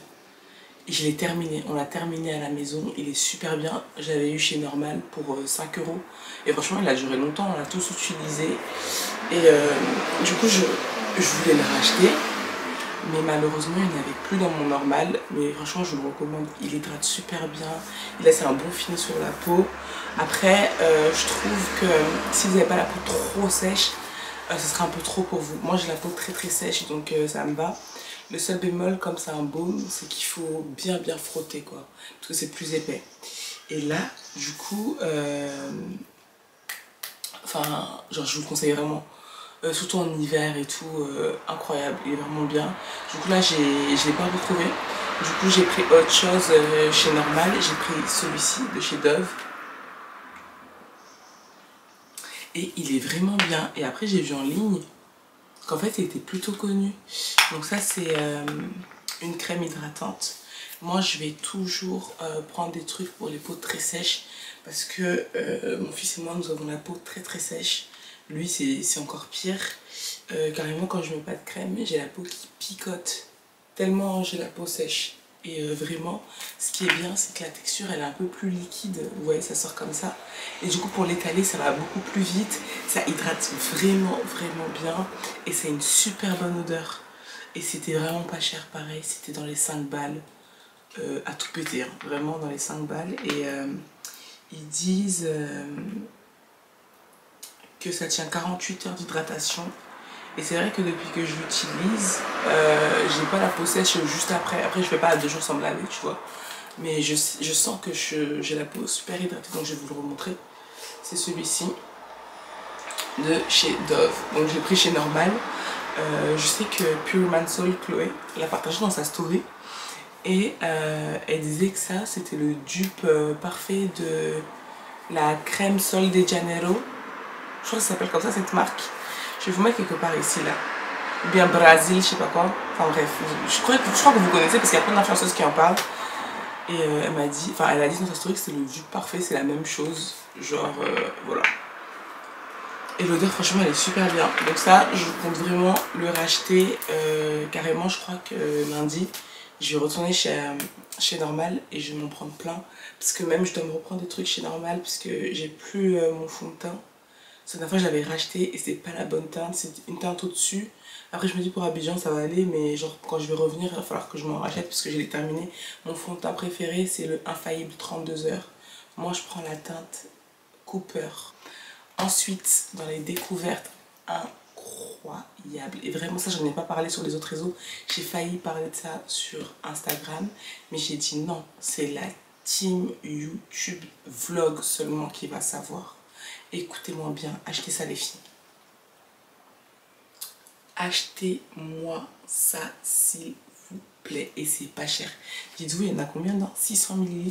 Et je l'ai terminé, on l'a terminé à la maison, il est super bien. J'avais eu chez Normal pour 5 €. Et franchement, il a duré longtemps, on l'a tous utilisé. Et du coup, je voulais le racheter. Mais malheureusement, il n'y en avait plus dans mon Normal. Mais franchement, je vous le recommande. Il hydrate super bien. Il laisse un bon fini sur la peau. Après, je trouve que si vous n'avez pas la peau trop sèche, ce sera un peu trop pour vous. Moi, j'ai la peau très très sèche, donc ça me va. Le seul bémol, comme c'est un baume, c'est qu'il faut bien frotter, quoi. Parce que c'est plus épais. Et là, du coup, enfin, genre, je vous le conseille vraiment. Surtout en hiver et tout, incroyable, il est vraiment bien. Du coup là je l'ai pas retrouvé. Du coup j'ai pris autre chose chez Normal, j'ai pris celui-ci de chez Dove. Et il est vraiment bien. Et après j'ai vu en ligne qu'en fait il était plutôt connu. Donc ça c'est une crème hydratante. Moi je vais toujours prendre des trucs pour les peaux très sèches. Parce que mon fils et moi nous avons la peau très très sèche. Lui c'est encore pire, carrément quand je mets pas de crème j'ai la peau qui picote tellement j'ai la peau sèche. Et vraiment ce qui est bien c'est que la texture elle est un peu plus liquide, vous voyez ça sort comme ça. Et du coup pour l'étaler ça va beaucoup plus vite, ça hydrate vraiment bien et ça a une super bonne odeur. Et c'était vraiment pas cher pareil, c'était dans les 5 balles, à tout péter, hein. Vraiment dans les 5 balles. Et ils disent... que ça tient 48 heures d'hydratation. Et c'est vrai que depuis que je l'utilise, j'ai pas la peau sèche juste après. Après je fais pas 2 jours sans me laver, tu vois. Mais je sens que j'ai la peau super hydratée, donc je vais vous le remontrer. C'est celui-ci de chez Dove. Donc j'ai pris chez Normal. Je sais que Pure Man Soul Chloé l'a partagé dans sa story. Et elle disait que ça c'était le dupe parfait de la crème Sol de Janeiro. Je crois que ça s'appelle comme ça cette marque. Je vais vous mettre quelque part ici là. Ou bien Brésil, je sais pas quoi. Enfin bref, je crois que vous connaissez parce qu'il y a plein d'influenceuses qui en parlent. Et elle m'a dit, enfin elle a dit dans sa story que c'est le dupe parfait, c'est la même chose. Genre voilà. Et l'odeur franchement elle est super bien. Donc ça je compte vraiment le racheter carrément. Je crois que lundi je vais retourner chez Normal et je vais m'en prendre plein. Parce que même je dois me reprendre des trucs chez Normal puisque j'ai plus mon fond de teint. Cette dernière fois je l'avais racheté et c'est pas la bonne teinte, c'est une teinte au-dessus. Après je me dis pour Abidjan ça va aller, mais genre quand je vais revenir il va falloir que je m'en rachète parce que je l'ai terminé. Mon fond de teint préféré c'est le Infaillible 32 heures. Moi je prends la teinte Cooper. Ensuite dans les découvertes incroyables, et vraiment ça j'en ai pas parlé sur les autres réseaux, j'ai failli parler de ça sur Instagram, mais j'ai dit non, c'est la team YouTube vlog seulement qui va savoir. Écoutez-moi bien, achetez ça les filles. Achetez-moi ça s'il vous plaît. Et c'est pas cher. Dites-vous, il y en a combien dans 600 ml.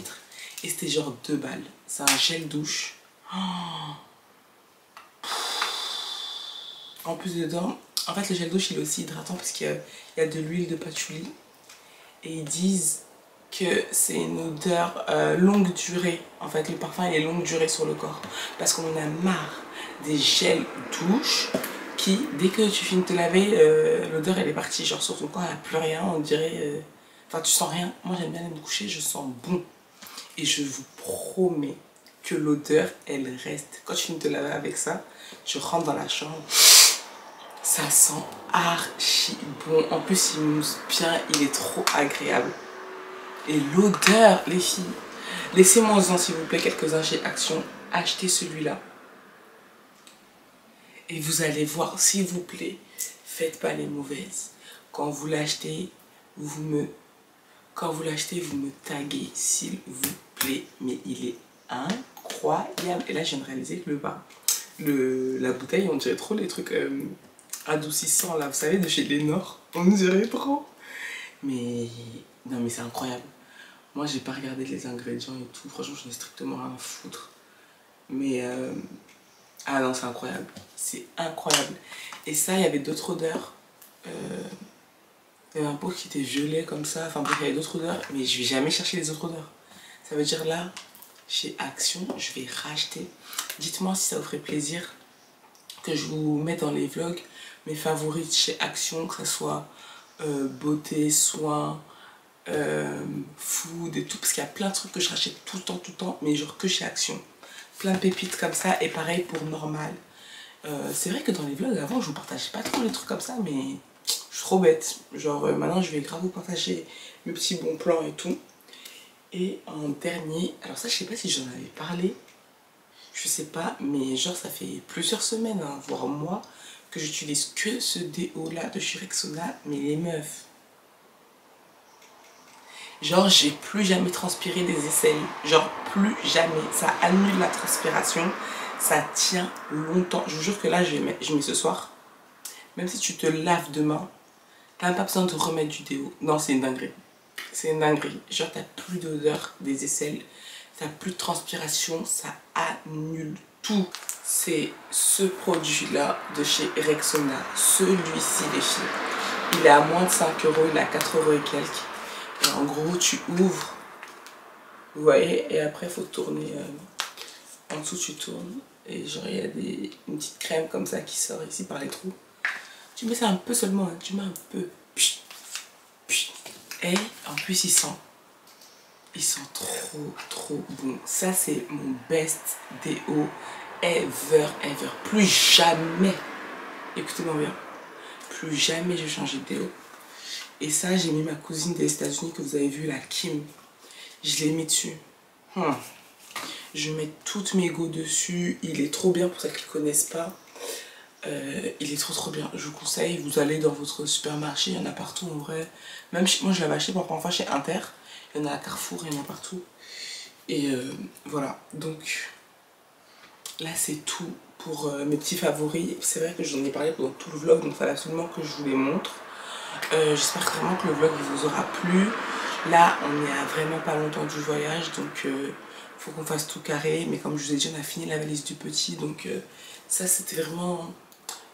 Et c'était genre 2 balles. C'est un gel douche. Oh. En plus dedans, en fait le gel douche il est aussi hydratant parce qu'il y a de l'huile de patchouli. Et ils disent que c'est une odeur longue durée. En fait le parfum il est longue durée sur le corps parce qu'on en a marre des gels douche qui dès que tu finis de te laver l'odeur elle est partie, genre sur ton corps il n'y a plus rien, on dirait enfin tu sens rien. Moi j'aime bien aller me coucher, je sens bon et je vous promets que l'odeur elle reste. Quand tu finis de te laver avec ça, tu rentres dans la chambre, ça sent archi bon. En plus il mousse bien, il est trop agréable. Et l'odeur, les filles, laissez-moi-en s'il vous plaît quelques-uns chez Action. Achetez celui-là. Et vous allez voir, s'il vous plaît, faites pas les mauvaises. Quand vous l'achetez, vous me taguez, s'il vous plaît. Mais il est incroyable. Et là, je viens de réaliser que la bouteille, on dirait trop les trucs adoucissants, là, vous savez, de chez Lénore. On dirait trop. Mais non, mais c'est incroyable. Moi, j'ai pas regardé les ingrédients et tout. Franchement, j'en ai strictement rien à foutre. Mais ah non, c'est incroyable. C'est incroyable. Et ça, il y avait d'autres odeurs. Il y avait un pot qui était violet comme ça. Enfin, bref, il y avait d'autres odeurs. Mais je vais jamais chercher les autres odeurs. Ça veut dire là, chez Action, je vais racheter. Dites-moi si ça vous ferait plaisir que que je vous mette dans les vlogs mes favoris chez Action, que ce soit beauté, soins, food et tout, parce qu'il y a plein de trucs que je rachète tout le temps, mais genre que chez Action. Plein de pépites comme ça, et pareil pour Normal. C'est vrai que dans les vlogs avant, je vous partageais pas trop les trucs comme ça, mais je suis trop bête. Genre maintenant, je vais grave vous partager mes petits bons plans et tout. Et en dernier, alors ça, je sais pas si j'en avais parlé, je sais pas, mais genre ça fait plusieurs semaines, hein, voire mois, que j'utilise que ce déo là de chez Rexona, mais les meufs. Genre j'ai plus jamais transpiré des aisselles, genre plus jamais, ça annule la transpiration, ça tient longtemps. Je vous jure que là je mets ce soir, même si tu te laves demain, t'as même pas besoin de remettre du déo. Non, c'est une dinguerie, c'est une dinguerie. Genre t'as plus d'odeur des aisselles, t'as plus de transpiration, ça annule tout. C'est ce produit là de chez Rexona, celui-ci les filles, il est à moins de 5 €, il est à 4 € et quelques. Et en gros tu ouvres, vous voyez, et après il faut tourner, en dessous tu tournes, et genre il y a une petite crème comme ça qui sort ici par les trous. Tu mets ça un peu seulement, hein, tu mets un peu, et en plus il sent trop bon. Ça c'est mon best déo ever. Plus jamais, écoutez-moi bien, plus jamais je vais changer de déo. Et ça, j'ai mis ma cousine des États-Unis que vous avez vu, la Kim. Je l'ai mis dessus. Je mets toutes mes go dessus. Il est trop bien pour ceux qui ne connaissent pas. Il est trop bien. Je vous conseille, vous allez dans votre supermarché, il y en a partout en vrai. Même moi, je l'avais acheté pour la première fois chez Inter. Il y en a à Carrefour, il y en a partout. Et voilà. Donc, là, c'est tout pour mes petits favoris. C'est vrai que j'en ai parlé pendant tout le vlog, donc il fallait absolument que je vous les montre. J'espère vraiment que le vlog vous aura plu. Là on est à vraiment pas longtemps du voyage, donc faut qu'on fasse tout carré, mais comme je vous ai dit, on a fini la valise du petit, donc ça c'était vraiment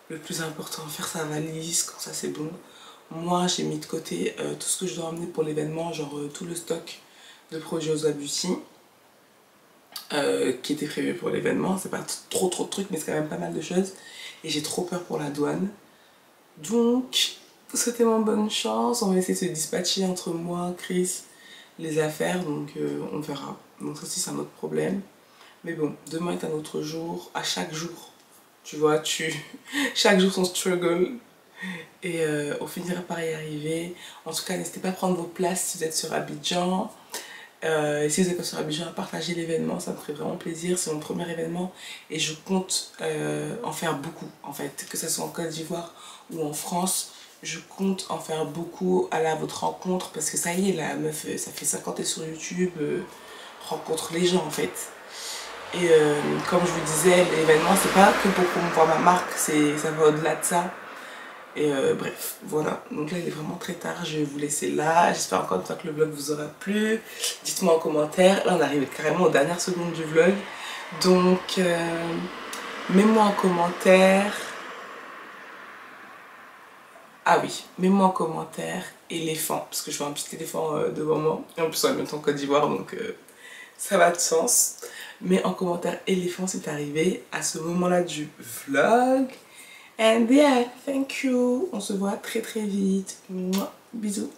le plus important, faire sa valise, quand ça c'est bon. Moi j'ai mis de côté tout ce que je dois emmener pour l'événement, genre tout le stock de produits Ozwa Beauty qui était prévu pour l'événement. C'est pas trop de trucs, mais c'est quand même pas mal de choses, et j'ai trop peur pour la douane, donc souhaitez-moi bonne chance. On va essayer de se dispatcher entre moi, Chris, les affaires, donc on verra. Donc ça aussi c'est un autre problème, mais bon, demain est un autre jour. À chaque jour, tu vois, chaque jour son struggle, et on finira par y arriver. En tout cas, n'hésitez pas à prendre vos places si vous êtes sur Abidjan. Et si vous n'êtes pas sur Abidjan, partagez l'événement, ça me ferait vraiment plaisir. C'est mon premier événement et je compte en faire beaucoup en fait, que ce soit en Côte d'Ivoire ou en France. Je compte en faire beaucoup à votre rencontre, parce que ça y est, la meuf, ça fait 50 ans sur YouTube, rencontre les gens en fait. Et comme je vous disais, l'événement c'est pas que pour promouvoir ma marque, ça va au-delà de ça. Et bref, voilà. Donc là il est vraiment très tard, je vais vous laisser là. J'espère encore une fois que le vlog vous aura plu. Dites-moi en commentaire. Là on arrive carrément aux dernières secondes du vlog. Donc mets-moi en commentaire. Ah oui, mets-moi en commentaire éléphant, parce que je vois un petit éléphant devant moi. Et en plus on est en même temps en Côte d'Ivoire, donc ça va de sens. Mets en commentaire éléphant si t'es arrivé à ce moment-là du vlog. And yeah, thank you. On se voit très vite. Mouah, bisous.